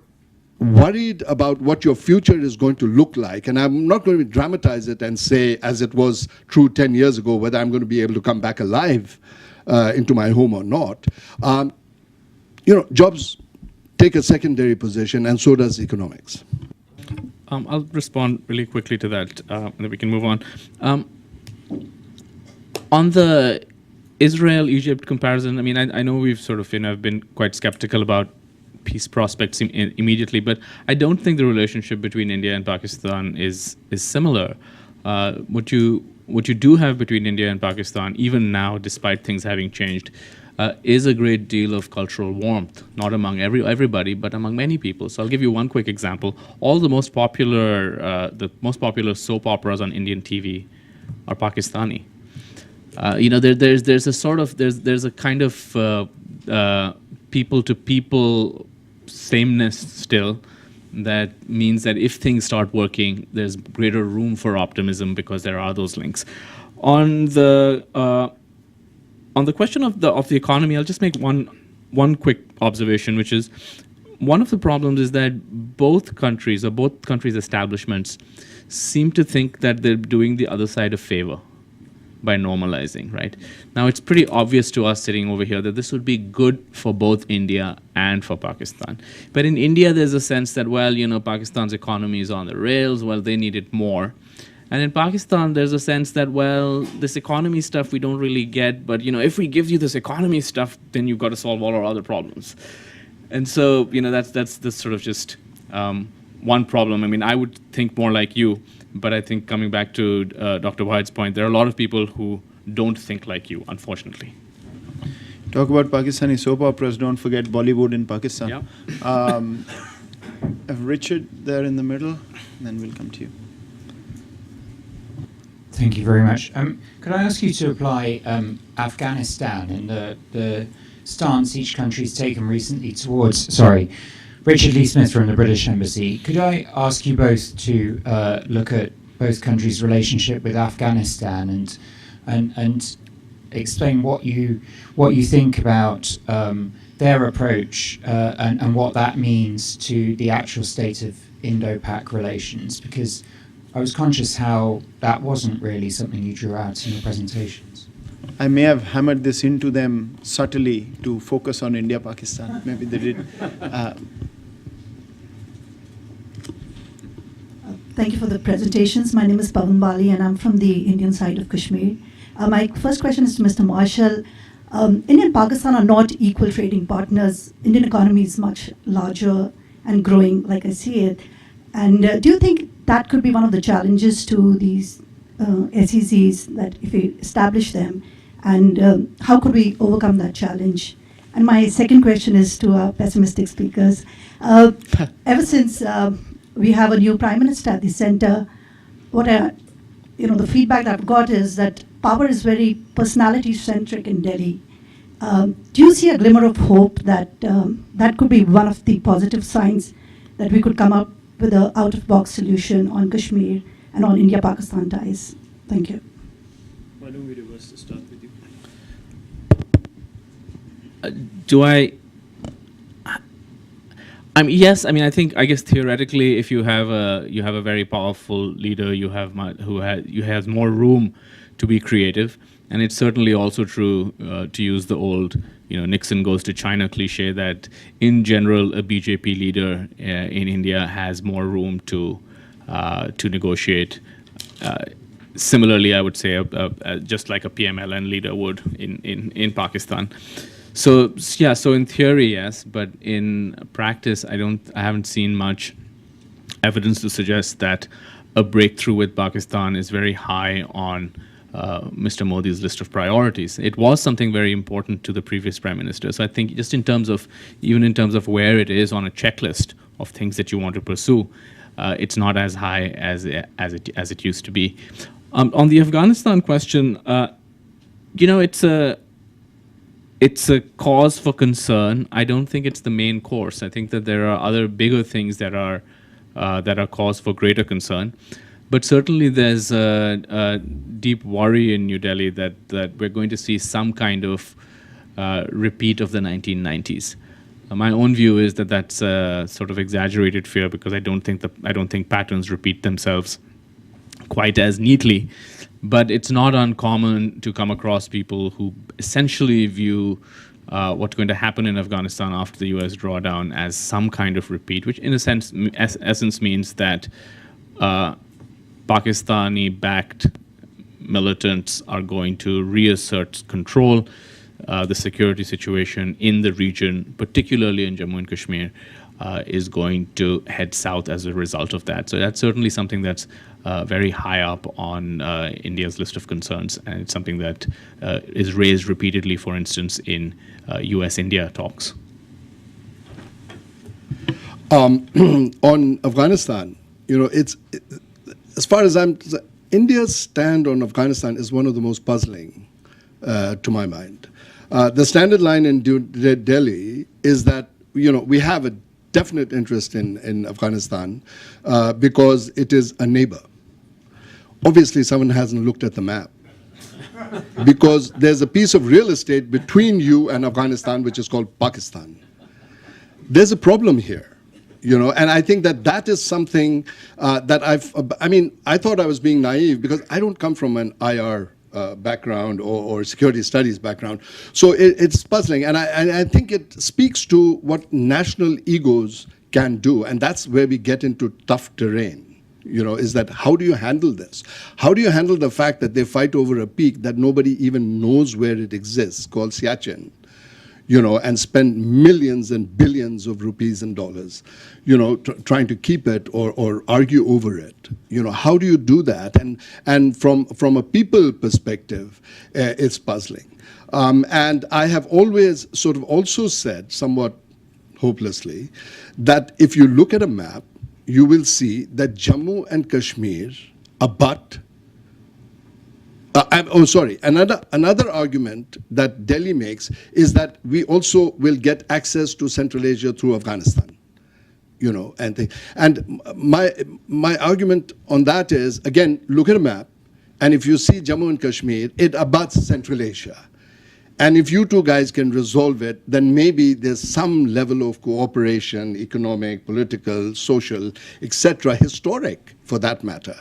worried about what your future is going to look like, and I'm not going to dramatize it and say, as it was true 10 years ago, whether I'm going to be able to come back alive into my home or not, jobs take a secondary position, and so does economics. I'll respond really quickly to that, and then we can move on. On the Israel-Egypt comparison, I know we've sort of been quite skeptical about peace prospects immediately, but I don't think the relationship between India and Pakistan is similar. What you do have between India and Pakistan, even now, despite things having changed, is a great deal of cultural warmth, not among everybody, but among many people. So I'll give you one quick example. All the most popular soap operas on Indian TV are Pakistani. There's a kind of people-to-people sameness still that means that if things start working, there's greater room for optimism because there are those links. On the question of the economy, I'll just make one quick observation, which is one of the problems is that both countries' establishments seem to think that they're doing the other side a favor. by normalizing, right? Now, it's pretty obvious to us sitting over here that this would be good for both India and for Pakistan. But in India, there's a sense that, well, Pakistan's economy is on the rails, well, they need it more. And in Pakistan, there's a sense that, well, this economy stuff we don't really get, but, if we give you this economy stuff, then you've got to solve all our other problems. And so, that's the sort of just one problem. I mean, I would think more like you, but I think coming back to Dr. Wahid's point, there are a lot of people who don't think like you, unfortunately. Talk about Pakistani soap operas, don't forget Bollywood in Pakistan. Yeah. Have Richard there in the middle, then we'll come to you. Thank you very much. Could I ask you to apply Afghanistan and the stance each country's taken recently towards, Richard Lee Smith from the British Embassy. Could I ask you both to look at both countries' relationship with Afghanistan and explain what you think about their approach and what that means to the actual state of Indo-Pak relations? Because I was conscious how that wasn't really something you drew out in your presentations. I may have hammered this into them subtly to focus on India-Pakistan. Maybe they did. Thank you for the presentations. My name is Pavan Bali, and I'm from the Indian side of Kashmir. My first question is to Mr. Marshall. India and Pakistan are not equal trading partners. Indian economy is much larger and growing, like I see it. And do you think that could be one of the challenges to these SEZs, that if we establish them, and how could we overcome that challenge? And my second question is to our pessimistic speakers. Ever since we have a new prime minister at the center, the feedback that I've got is that power is very personality-centric in Delhi. Do you see a glimmer of hope that that could be one of the positive signs that we could come up with an out-of-box solution on Kashmir and on India-Pakistan ties? Thank you. Why don't we reverse to start with you? Yes. I mean, I guess theoretically, if you have a very powerful leader, who has more room to be creative, and it's certainly also true to use the old, Nixon goes to China cliche, that in general a BJP leader in India has more room to negotiate. Similarly, I would say just like a PMLN leader would in Pakistan. So yeah, so in theory, yes, but in practice, I haven't seen much evidence to suggest that a breakthrough with Pakistan is very high on Mr. Modi's list of priorities. It was something very important to the previous prime minister. So I think just even in terms of where it is on a checklist of things that you want to pursue, it's not as high as it used to be. On the Afghanistan question, it's a cause for concern. I don't think it's the main course. I think that there are other bigger things that are cause for greater concern. But certainly there's a deep worry in New Delhi that we're going to see some kind of repeat of the 1990s. My own view is that that's a sort of exaggerated fear, because I don't think patterns repeat themselves quite as neatly. But it's not uncommon to come across people who essentially view what's going to happen in Afghanistan after the US drawdown as some kind of repeat, which in a sense, essence means that Pakistani-backed militants are going to reassert control. The security situation in the region, particularly in Jammu and Kashmir, is going to head south as a result of that. So that's certainly something that's very high up on India's list of concerns, and it's something that is raised repeatedly, for instance, in US-India talks. On Afghanistan, as far as India's stand on Afghanistan is one of the most puzzling to my mind. The standard line in Delhi is that we have a definite interest in Afghanistan because it is a neighbor. Obviously, someone hasn't looked at the map, because there's a piece of real estate between you and Afghanistan which is called Pakistan. There's a problem here, and I think that is something that I thought I was being naive, because I don't come from an IR background or security studies background. So it's puzzling, and I think it speaks to what national egos can do, and that's where we get into tough terrain. Is that how do you handle this? How do you handle the fact that they fight over a peak that nobody even knows where it exists, called Siachen, and spend millions and billions of rupees and dollars, trying to keep it or argue over it? How do you do that? And from a people perspective, it's puzzling. And I have always sort of also said, somewhat hopelessly, that if you look at a map, you will see that Jammu and Kashmir abut. Another argument that Delhi makes is that we also will get access to Central Asia through Afghanistan. And my argument on that is, again, look at a map, and if you see Jammu and Kashmir, it abuts Central Asia. And if you two guys can resolve it, then maybe there's some level of cooperation, economic, political, social, etc., historic, for that matter.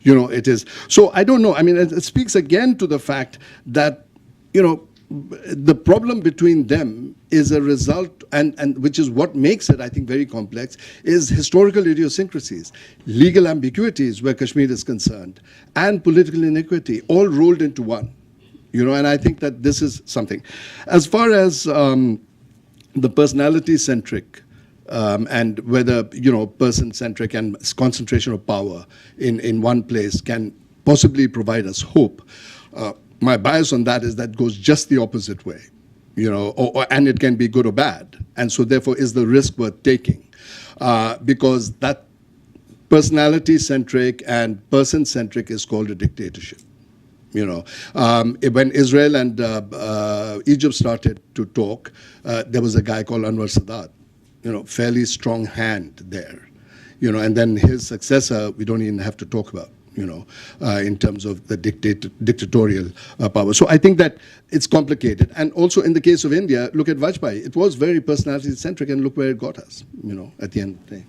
It is. So I don't know. I mean, it speaks again to the fact that, the problem between them is a result, and which is what makes it, I think, very complex, is historical idiosyncrasies, legal ambiguities where Kashmir is concerned, and political inequity, all rolled into one. And I think that this is something. As far as the personality-centric and whether, person-centric and concentration of power in one place can possibly provide us hope, my bias on that is that goes just the opposite way, and it can be good or bad. And so therefore, is the risk worth taking? Because that personality-centric and person-centric is called a dictatorship. When Israel and Egypt started to talk, there was a guy called Anwar Sadat, fairly strong hand there, and then his successor, we don't even have to talk about, in terms of the dictatorial power. So I think that it's complicated. And also in the case of India, look at Vajpayee. It was very personality-centric, and look where it got us, at the end of the day.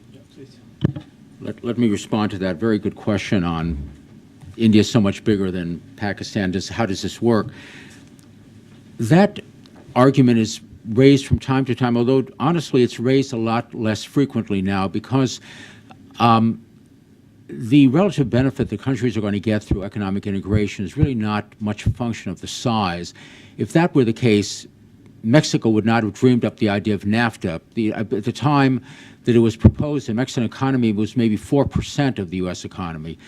Let me respond to that. Very good question on India is so much bigger than Pakistan. How does this work? That argument is raised from time to time, although honestly it's raised a lot less frequently now, because the relative benefit the countries are going to get through economic integration is really not much a function of the size. If that were the case, Mexico would not have dreamed up the idea of NAFTA. At the time that it was proposed, the Mexican economy was maybe 4% of the U.S. economy.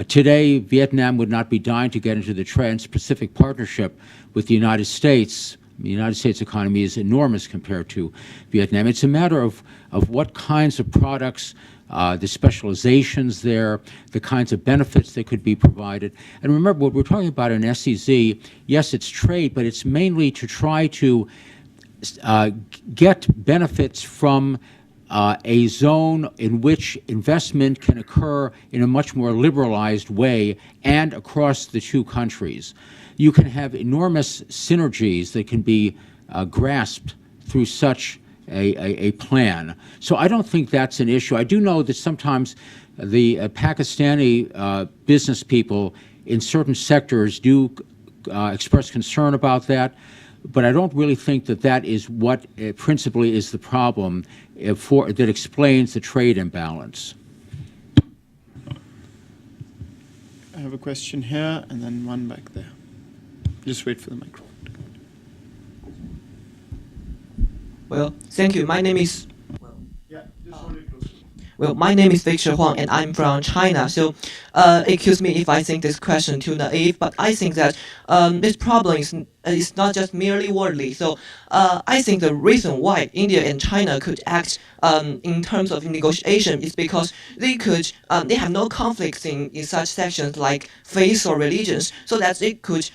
Today, Vietnam would not be dying to get into the Trans-Pacific Partnership with the United States. The United States economy is enormous compared to Vietnam. It's a matter of what kinds of products, the specializations there, the kinds of benefits that could be provided. And remember, what we're talking about in SEZ, yes, it's trade, but it's mainly to try to get benefits from a zone in which investment can occur in a much more liberalized way and across the two countries. You can have enormous synergies that can be grasped through such a plan. So I don't think that's an issue. I do know that sometimes the Pakistani business people in certain sectors do express concern about that. But I don't really think that that is what principally is the problem that explains the trade imbalance. I have a question here and then one back there. Just wait for the microphone. Well, thank you. My name is Victor Huang, and I'm from China. So, excuse me if I think this question too naive, but I think that this problem is not just merely worldly. So, I think the reason why India and China could act in terms of negotiation is because they have no conflicts in such sections like faith or religions, so that they could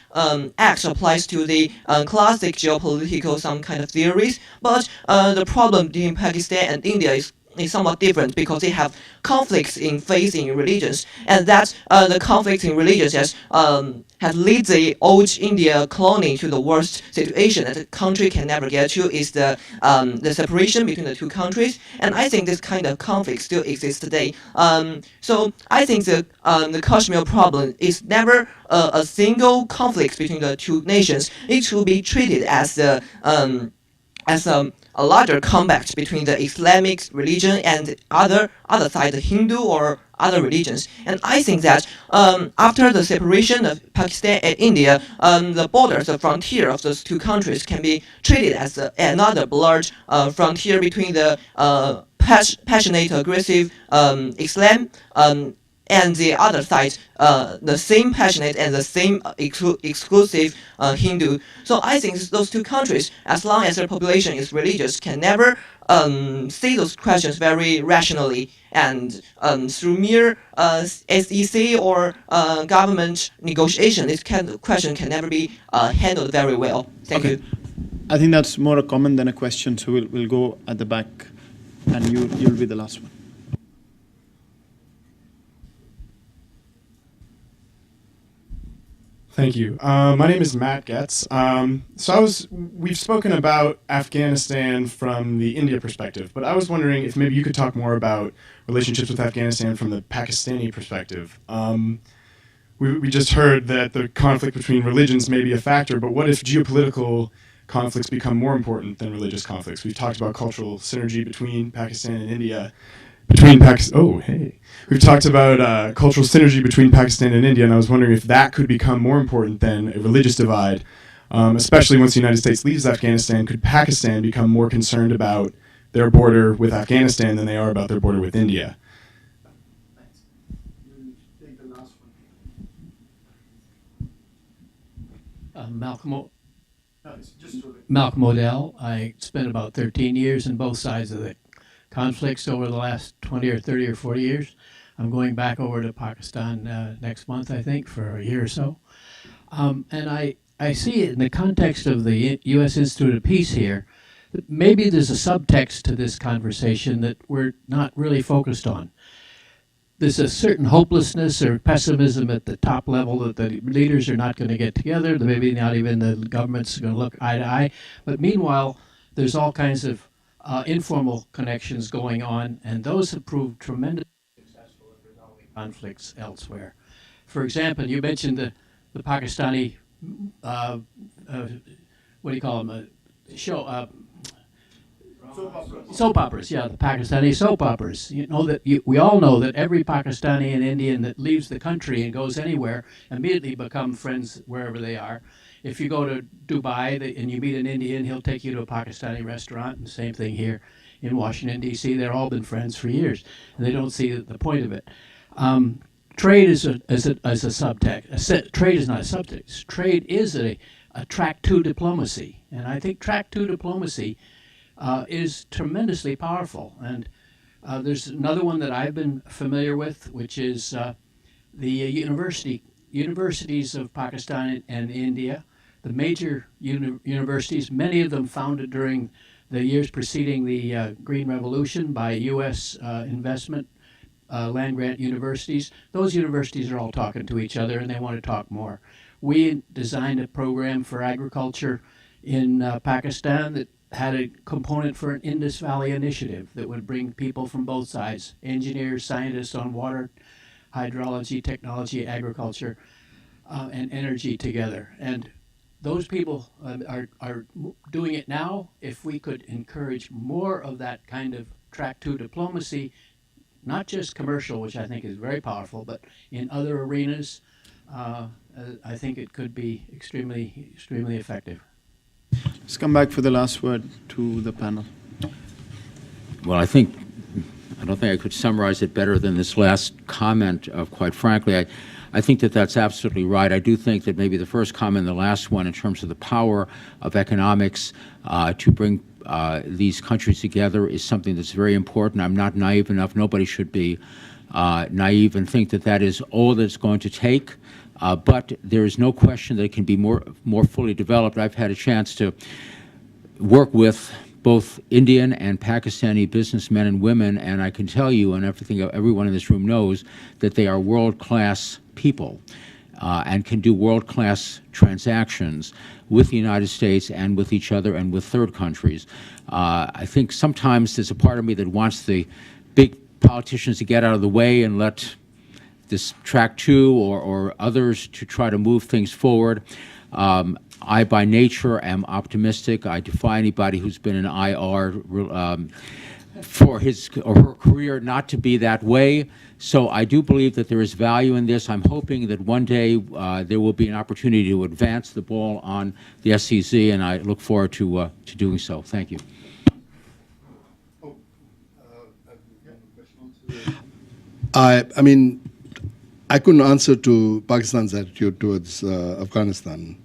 act applies to the classic geopolitical some kind of theories. But the problem between Pakistan and India is somewhat different because they have conflicts in faith in religions, and that the conflict in religions has led the old India colony to the worst situation that the country can never get to is the separation between the two countries, and I think this kind of conflict still exists today. So I think the Kashmir problem is never a single conflict between the two nations. It should be treated as a larger combat between the Islamic religion and other side, the Hindu or other religions. And I think that after the separation of Pakistan and India, the borders, the frontier of those two countries can be treated as another blurred frontier between the passionate, aggressive Islam and the other side, the same passionate and the same exclusive Hindu. So I think those two countries, as long as their population is religious, can never see those questions very rationally. And through mere SEC or government negotiation, this kind of question can never be handled very well. Thank you. I think that's more a comment than a question, so we'll go at the back, and you'll be the last one. Thank you. My name is Matt Getz. We've spoken about Afghanistan from the India perspective, but I was wondering if maybe you could talk more about relationships with Afghanistan from the Pakistani perspective. We just heard that the conflict between religions may be a factor, but what if geopolitical conflicts become more important than religious conflicts? We've talked about cultural synergy between Pakistan and India. We've talked about cultural synergy between Pakistan and India, and I was wondering if that could become more important than a religious divide, especially once the United States leaves Afghanistan. Could Pakistan become more concerned about their border with Afghanistan than they are about their border with India? Malcolm Odell. I spent about 13 years in both sides of the conflicts over the last 20 or 30 or 40 years. I'm going back over to Pakistan next month, I think, for a year or so. And I see it in the context of the U.S. Institute of Peace here, that maybe there's a subtext to this conversation that we're not really focused on. There's a certain hopelessness or pessimism at the top level that the leaders are not going to get together, that maybe not even the government's going to look eye to eye. But meanwhile, there's all kinds of informal connections going on, and those have proved tremendously successful in resolving conflicts elsewhere. For example, you mentioned the Pakistani, what do you call them, soap operas, yeah, the Pakistani soap operas. You know that we all know that every Pakistani and Indian that leaves the country and goes anywhere immediately become friends wherever they are. If you go to Dubai and you meet an Indian, he'll take you to a Pakistani restaurant, and the same thing here in Washington, D.C. They've all been friends for years, and they don't see the point of it. Trade is a subtext. Trade is not a subtext. Trade is a track to diplomacy, and I think track to diplomacy is tremendously powerful. And there's another one that I've been familiar with, which is the universities of Pakistan and India. The major universities, many of them founded during the years preceding the Green Revolution by U.S. investment, land-grant universities. Those universities are all talking to each other, and they want to talk more. We designed a program for agriculture in Pakistan that had a component for an Indus Valley initiative that would bring people from both sides, engineers, scientists on water, hydrology, technology, agriculture, and energy together. And those people are doing it now. If we could encourage more of that kind of track to diplomacy, not just commercial, which I think is very powerful, but in other arenas, I think it could be extremely, extremely effective. Let's come back for the last word to the panel. Well, I don't think I could summarize it better than this last comment. Quite frankly, I think that that's absolutely right. I do think that maybe the first comment and the last one in terms of the power of economics to bring these countries together is something that's very important. I'm not naive enough. Nobody should be naive and think that that is all that it's going to take. But there is no question that it can be more fully developed. I've had a chance to work with both Indian and Pakistani businessmen and women, and I can tell you, and everyone in this room knows, that they are world-class people and can do world-class transactions with the United States and with each other and with third countries. I think sometimes there's a part of me that wants the big politicians to get out of the way and let this Track 2 or others to try to move things forward. I, by nature, am optimistic. I defy anybody who's been in IR for his or her career not to be that way. So I do believe that there is value in this. I'm hoping that one day there will be an opportunity to advance the ball on the SCZ, and I look forward to doing so. Thank you. I mean, I couldn't answer to Pakistan's attitude towards Afghanistan.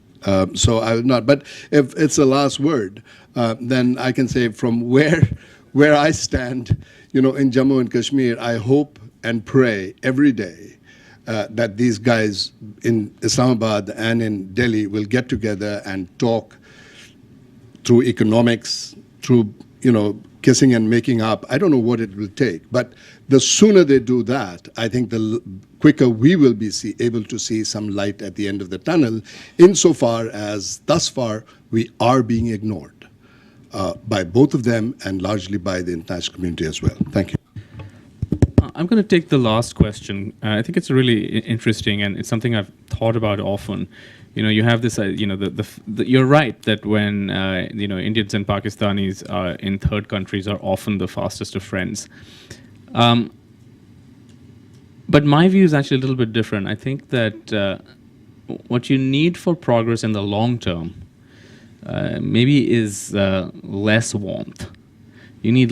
So I will not. But if it's a last word, then I can say from where I stand, in Jammu and Kashmir, I hope and pray every day that these guys in Islamabad and in Delhi will get together and talk through economics, through, kissing and making up. I don't know what it will take, but the sooner they do that, I think the quicker we will be able to see some light at the end of the tunnel, insofar as thus far we are being ignored by both of them and largely by the international community as well. Thank you. I'm going to take the last question. I think it's really interesting, and it's something I've thought about often. You have this, you're right that when, Indians and Pakistanis in third countries are often the fastest of friends. But my view is actually a little bit different. I think that what you need for progress in the long term maybe is less warmth. You need,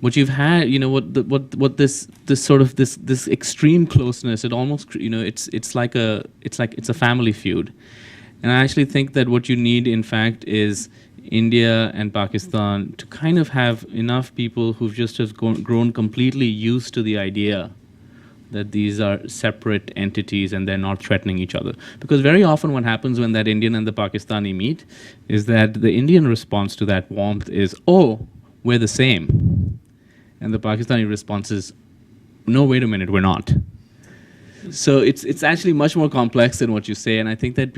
what you've had, what this sort of this extreme closeness. It almost, it's like it's a family feud, and I actually think that what you need, in fact, is India and Pakistan to kind of have enough people who've just grown completely used to the idea that these are separate entities and they're not threatening each other. Because very often what happens when that Indian and the Pakistani meet is that the Indian response to that warmth is, oh, we're the same. And the Pakistani response is, no, wait a minute, we're not. So it's actually much more complex than what you say, and I think that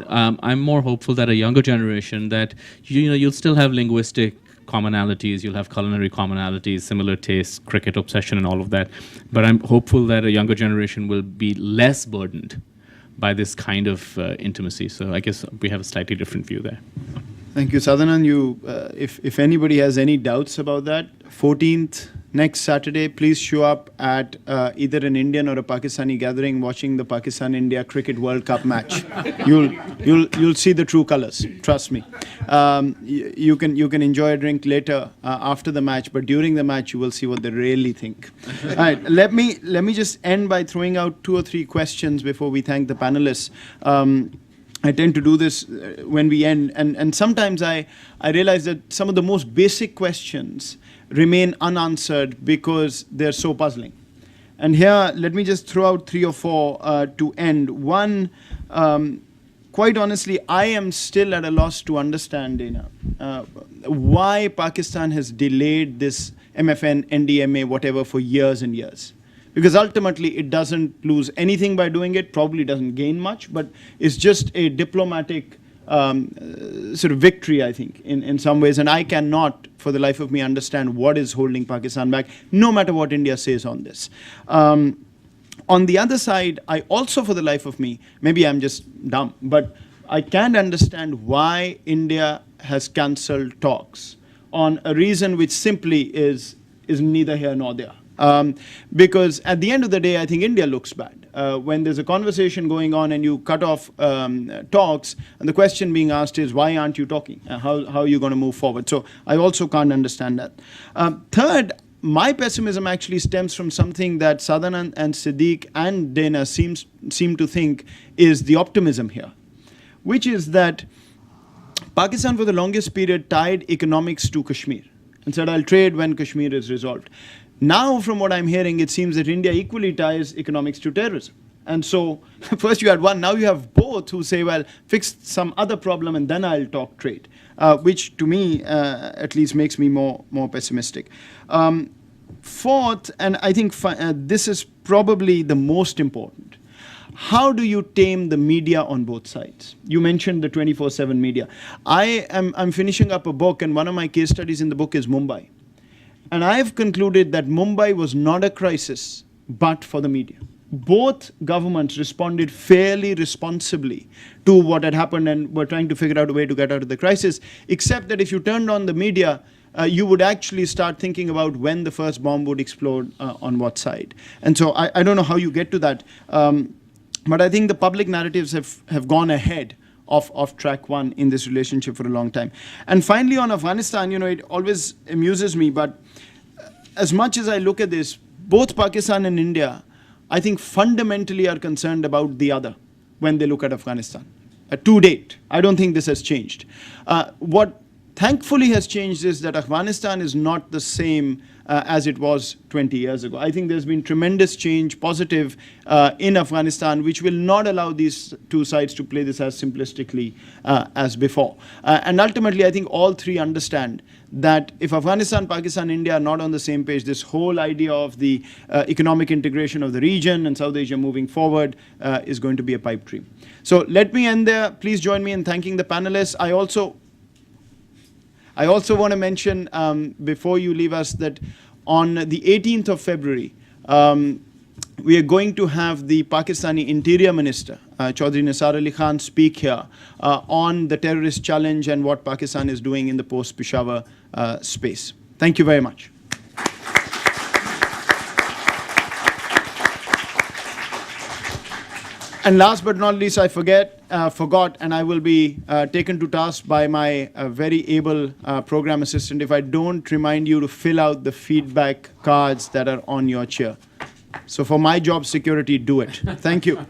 I'm more hopeful that a younger generation, that you'll still have linguistic commonalities, you'll have culinary commonalities, similar tastes, cricket obsession, and all of that. But I'm hopeful that a younger generation will be less burdened by this kind of intimacy. So I guess we have a slightly different view there. Thank you, Sadhanan. If anybody has any doubts about that, 14th, next Saturday, please show up at either an Indian or a Pakistani gathering watching the Pakistan-India Cricket World Cup match. You'll see the true colors. Trust me. You can enjoy a drink later after the match, but during the match you will see what they really think. All right. Let me just end by throwing out 2 or 3 questions before we thank the panelists. I tend to do this when we end, and sometimes I realize that some of the most basic questions remain unanswered because they're so puzzling. And here, let me just throw out 3 or 4 to end. One, quite honestly, I am still at a loss to understand, Dana, why Pakistan has delayed this MFN, NDMA, whatever, for years and years. Because ultimately, it doesn't lose anything by doing it, probably doesn't gain much, but it's just a diplomatic sort of victory, I think, in some ways. And I cannot, for the life of me, understand what is holding Pakistan back, no matter what India says on this. On the other side, I also, for the life of me, maybe I'm just dumb, but I can't understand why India has cancelled talks on a reason which simply is neither here nor there. Because at the end of the day, I think India looks bad. When there's a conversation going on and you cut off talks, and the question being asked is, why aren't you talking? How are you going to move forward? So I also can't understand that. Third, my pessimism actually stems from something that Sadhanan and Siddiq and Dana seem to think is the optimism here, which is that Pakistan for the longest period tied economics to Kashmir and said, I'll trade when Kashmir is resolved. Now, from what I'm hearing, it seems that India equally ties economics to terrorism. And so first you had one, now you have both who say, well, fix some other problem and then I'll talk trade, which to me at least makes me more pessimistic. Fourth, and I think this is probably the most important, how do you tame the media on both sides? You mentioned the 24/7 media. I'm finishing up a book, and one of my case studies in the book is Mumbai. And I've concluded that Mumbai was not a crisis, but for the media. Both governments responded fairly responsibly to what had happened and were trying to figure out a way to get out of the crisis, except that if you turned on the media, you would actually start thinking about when the first bomb would explode on what side. And so I don't know how you get to that, but I think the public narratives have gone ahead of track one in this relationship for a long time. And finally on Afghanistan, it always amuses me, but as much as I look at this, both Pakistan and India, I think fundamentally are concerned about the other when they look at Afghanistan. To date, I don't think this has changed. What thankfully has changed is that Afghanistan is not the same as it was 20 years ago. I think there's been tremendous change, positive, in Afghanistan, which will not allow these two sides to play this as simplistically as before. And ultimately, I think all three understand that if Afghanistan, Pakistan, India are not on the same page, this whole idea of the economic integration of the region and South Asia moving forward is going to be a pipe dream. So let me end there. Please join me in thanking the panelists. I also want to mention, before you leave us, that on the 18th of February, we are going to have the Pakistani Interior Minister, Chaudhry Nisar Ali Khan, speak here on the terrorist challenge and what Pakistan is doing in the post-Peshawar space. Thank you very much. And last but not least, I forgot, and I will be taken to task by my very able program assistant if I don't remind you to fill out the feedback cards that are on your chair. So for my job security, do it. Thank you.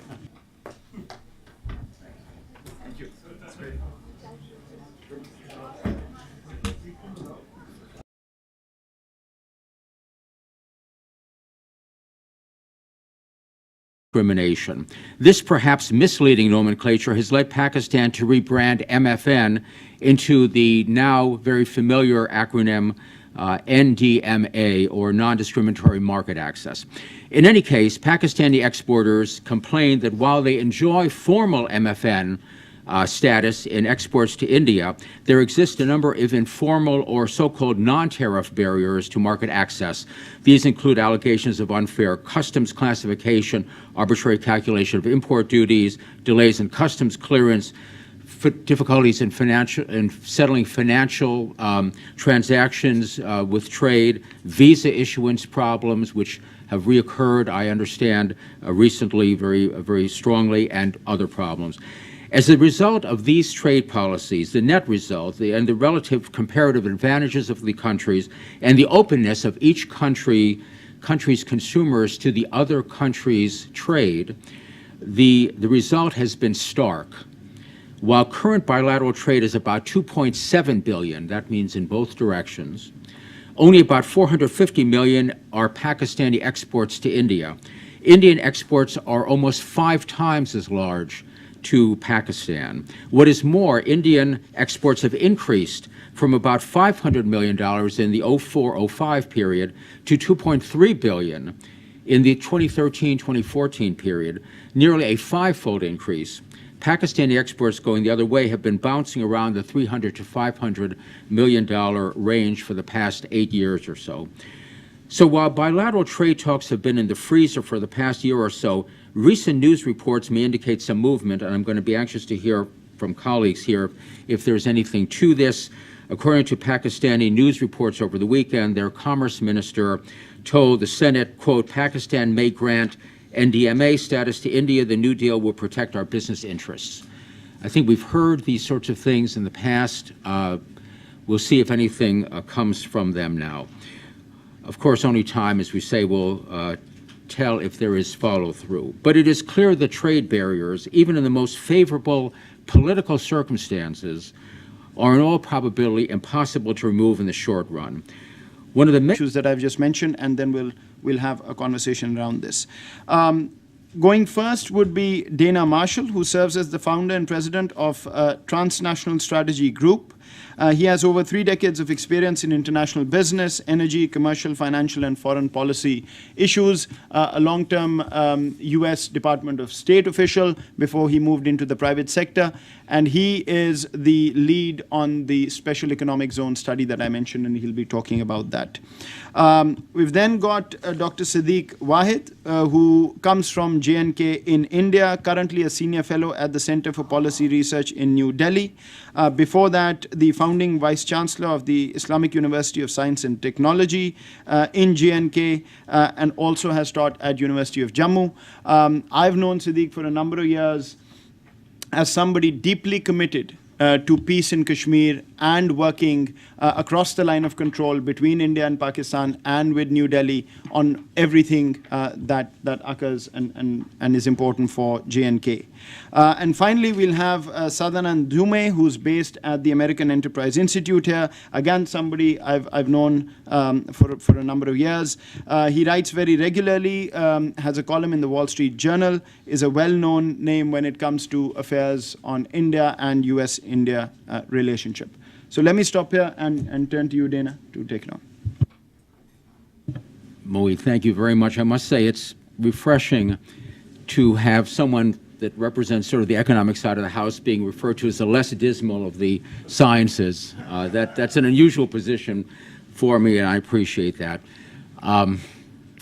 Discrimination. This perhaps misleading nomenclature has led Pakistan to rebrand MFN into the now very familiar acronym NDMA, or Non-Discriminatory Market Access. In any case, Pakistani exporters complain that while they enjoy formal MFN status in exports to India, there exist a number of informal or so-called non-tariff barriers to market access. These include allegations of unfair customs classification, arbitrary calculation of import duties, delays in customs clearance, difficulties in settling financial transactions with trade, visa issuance problems, which have reoccurred, I understand, recently very strongly, and other problems. As a result of these trade policies, the net result and the relative comparative advantages of the countries and the openness of each country's consumers to the other country's trade, the result has been stark. While current bilateral trade is about $2.7 billion, that means in both directions, only about $450 million are Pakistani exports to India. Indian exports are almost 5 times as large to Pakistan. What is more, Indian exports have increased from about $500 million in the 04-05 period to $2.3 billion in the 2013-2014 period, nearly a 5-fold increase. Pakistani exports going the other way have been bouncing around the $300 to $500 million range for the past 8 years or so. So while bilateral trade talks have been in the freezer for the past year or so, recent news reports may indicate some movement, and I'm going to be anxious to hear from colleagues here if there's anything to this. According to Pakistani news reports over the weekend, their commerce minister told the Senate, quote, Pakistan may grant NDMA status to India. The New Deal will protect our business interests. I think we've heard these sorts of things in the past. We'll see if anything comes from them now. Of course, only time, as we say, will tell if there is follow-through. But it is clear that trade barriers, even in the most favorable political circumstances, are in all probability impossible to remove in the short run. One of the issues that I've just mentioned, and then we'll have a conversation around this. Going first would be Dana Marshall, who serves as the founder and president of Transnational Strategy Group. He has over 3 decades of experience in international business, energy, commercial, financial, and foreign policy issues, a long-term US Department of State official before he moved into the private sector. And he is the lead on the special economic zone study that I mentioned, and he'll be talking about that. We've then got Dr. Siddiq Wahid, who comes from J&K in India, currently a senior fellow at the Center for Policy Research in New Delhi. Before that, the founding vice chancellor of the Islamic University of Science and Technology in J&K, and also has taught at University of Jammu. I've known Siddiq for a number of years as somebody deeply committed to peace in Kashmir and working across the line of control between India and Pakistan and with New Delhi on everything that occurs and is important for J&K. And finally, we'll have Sadanand Dhume, who's based at the American Enterprise Institute here. Again, somebody I've known for a number of years. He writes very regularly, has a column in the Wall Street Journal, is a well-known name when it comes to affairs on India and US-India relationship. So let me stop here and turn to you, Dana, to take it on. Moeed, thank you very much. I must say it's refreshing to have someone that represents sort of the economic side of the house being referred to as the less dismal of the sciences. That's an unusual position for me, and I appreciate that. I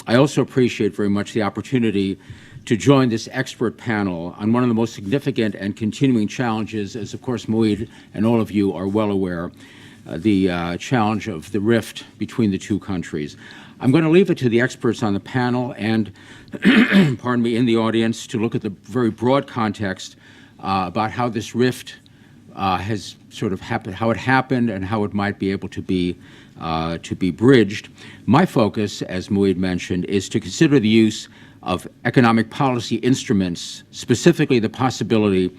also appreciate very much the opportunity to join this expert panel on one of the most significant and continuing challenges, as of course Moeed and all of you are well aware, the challenge of the rift between the two countries. I'm going to leave it to the experts on the panel and, pardon me, in the audience to look at the very broad context about how this rift has sort of happened, how it happened, and how it might be able to be bridged. My focus, as Moeed mentioned, is to consider the use of economic policy instruments, specifically the possibility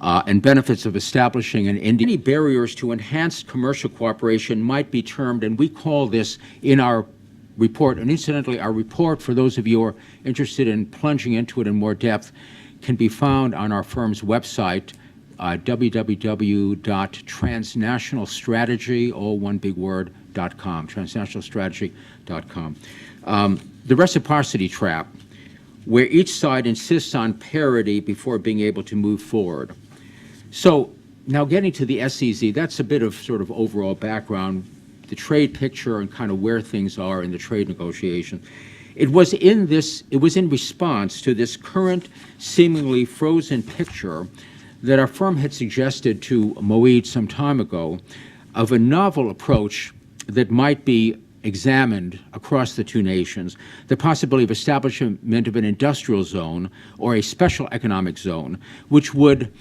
and benefits of establishing an Indian. Any barriers to enhanced commercial cooperation might be termed, and we call this in our report, and incidentally, our report, for those of you who are interested in plunging into it in more depth, can be found on our firm's website, www.transnationalstrategy, all one big word, .com, transnationalstrategy.com. The reciprocity trap, where each side insists on parity before being able to move forward. So now getting to the SEZ, that's a bit of sort of overall background, the trade picture and kind of where things are in the trade negotiation. It was in response to this current seemingly frozen picture that our firm had suggested to Moeed some time ago of a novel approach that might be examined across the two nations, the possibility of establishment of an industrial zone or a special economic zone, which would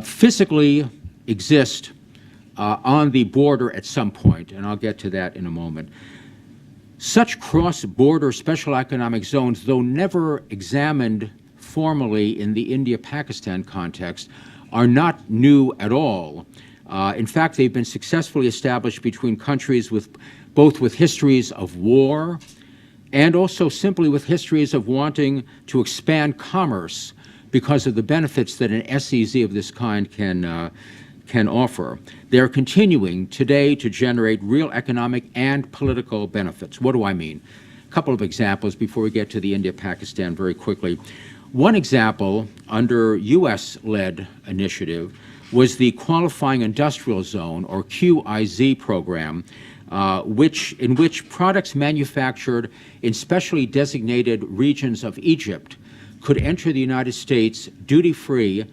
physically exist on the border at some point, and I'll get to that in a moment. Such cross-border special economic zones, though never examined formally in the India-Pakistan context, are not new at all. In fact, they've been successfully established between countries both with histories of war and also simply with histories of wanting to expand commerce because of the benefits that an SEZ of this kind can offer. They are continuing today to generate real economic and political benefits. What do I mean? A couple of examples before we get to the India-Pakistan very quickly. One example under US-led initiative was the Qualifying Industrial Zone, or QIZ program, in which products manufactured in specially designated regions of Egypt could enter the United States duty-free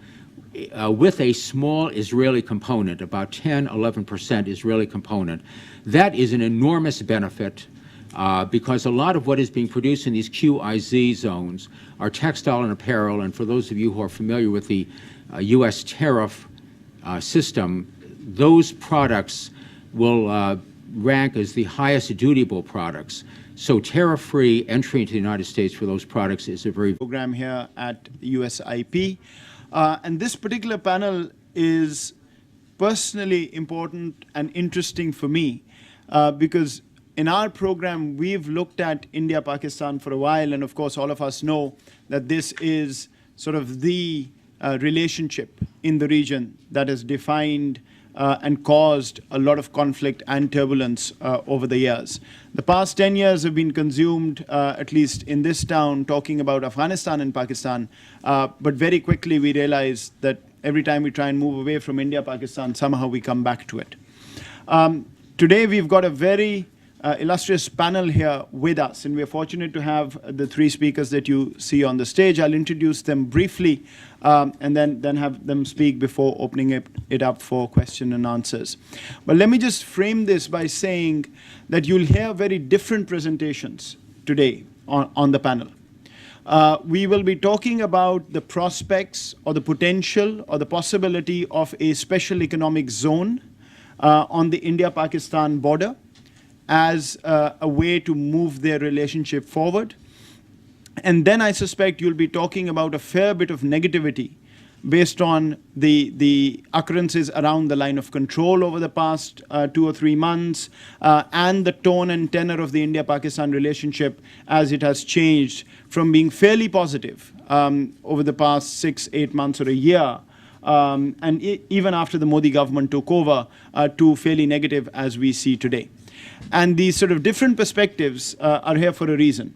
with a small Israeli component, about 10–11% Israeli component. That is an enormous benefit because a lot of what is being produced in these QIZ zones are textile and apparel, and for those of you who are familiar with the U.S. tariff system, those products will rank as the highest dutiable products. So tariff-free entry into the United States for those products is a very program here at USIP. And this particular panel is personally important and interesting for me because in our program, we've looked at India-Pakistan for a while, and of course, all of us know that this is sort of the relationship in the region that has defined and caused a lot of conflict and turbulence over the years. The past 10 years have been consumed, at least in this town, talking about Afghanistan and Pakistan, but very quickly we realize that every time we try and move away from India-Pakistan, somehow we come back to it. Today we've got a very illustrious panel here with us, and we're fortunate to have the three speakers that you see on the stage. I'll introduce them briefly and then have them speak before opening it up for question and answers. But let me just frame this by saying that you'll hear very different presentations today on the panel. We will be talking about the prospects or the potential or the possibility of a special economic zone on the India-Pakistan border as a way to move their relationship forward. And then I suspect you'll be talking about a fair bit of negativity based on the occurrences around the line of control over the past 2 or 3 months and the tone and tenor of the India-Pakistan relationship as it has changed from being fairly positive over the past 6, 8 months or a year, and even after the Modi government took over, to fairly negative as we see today. And these sort of different perspectives are here for a reason.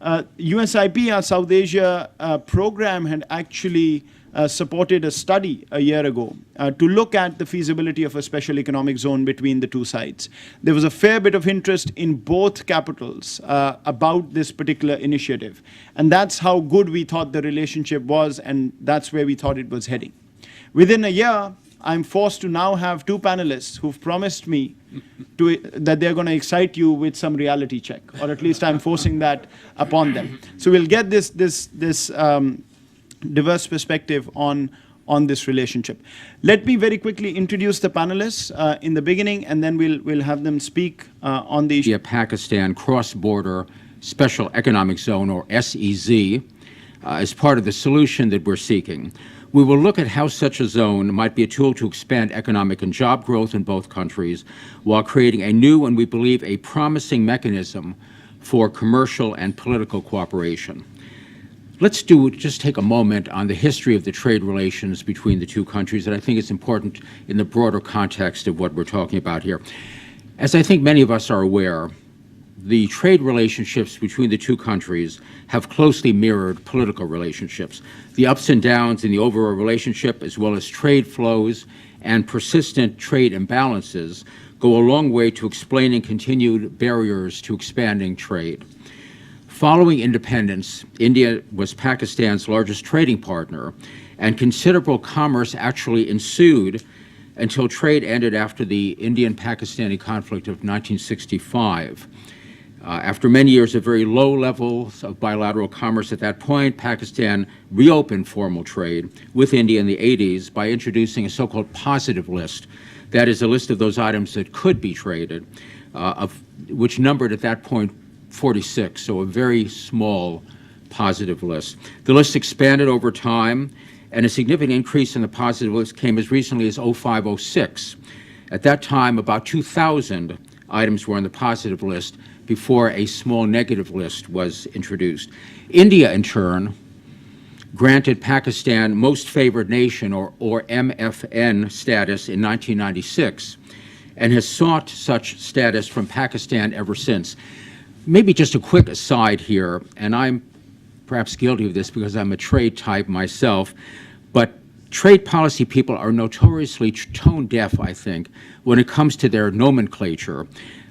USIP, our South Asia program, had actually supported a study a year ago to look at the feasibility of a special economic zone between the two sides. There was a fair bit of interest in both capitals about this particular initiative. And that's how good we thought the relationship was, and that's where we thought it was heading. Within a year, I'm forced to now have two panelists who've promised me that they're going to excite you with some reality check, or at least I'm forcing that upon them. So we'll get this diverse perspective on this relationship. Let me very quickly introduce the panelists in the beginning, and then we'll have them speak on the issue. Pakistan Cross-Border Special Economic Zone, or SEZ, as part of the solution that we're seeking. We will look at how such a zone might be a tool to expand economic and job growth in both countries while creating a new and, we believe, a promising mechanism for commercial and political cooperation. Let's just take a moment on the history of the trade relations between the two countries that I think is important in the broader context of what we're talking about here. As I think many of us are aware, the trade relationships between the two countries have closely mirrored political relationships. The ups and downs in the overall relationship, as well as trade flows and persistent trade imbalances, go a long way to explaining continued barriers to expanding trade. Following independence, India was Pakistan's largest trading partner, and considerable commerce actually ensued until trade ended after the Indian-Pakistani conflict of 1965. After many years of very low levels of bilateral commerce at that point, Pakistan reopened formal trade with India in the 80s by introducing a so-called positive list. That is a list of those items that could be traded, which numbered at that point 46, so a very small positive list. The list expanded over time, and a significant increase in the positive list came as recently as 05-06. At that time, about 2,000 items were on the positive list before a small negative list was introduced. India, in turn, granted Pakistan Most Favored Nation, or MFN, status in 1996, and has sought such status from Pakistan ever since. Maybe just a quick aside here, and I'm perhaps guilty of this because I'm a trade type myself, but trade policy people are notoriously tone deaf, I think, when it comes to their nomenclature.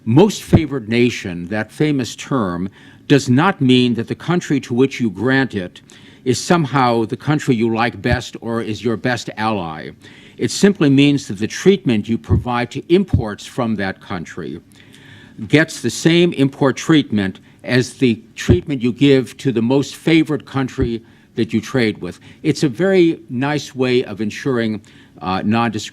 Most favored nation, that famous term, does not mean that the country to which you grant it is somehow the country you like best or is your best ally. It simply means that the treatment you provide to imports from that country gets the same import treatment as the treatment you give to the most favored country that you trade with. It's a very nice way of ensuring non-discrimination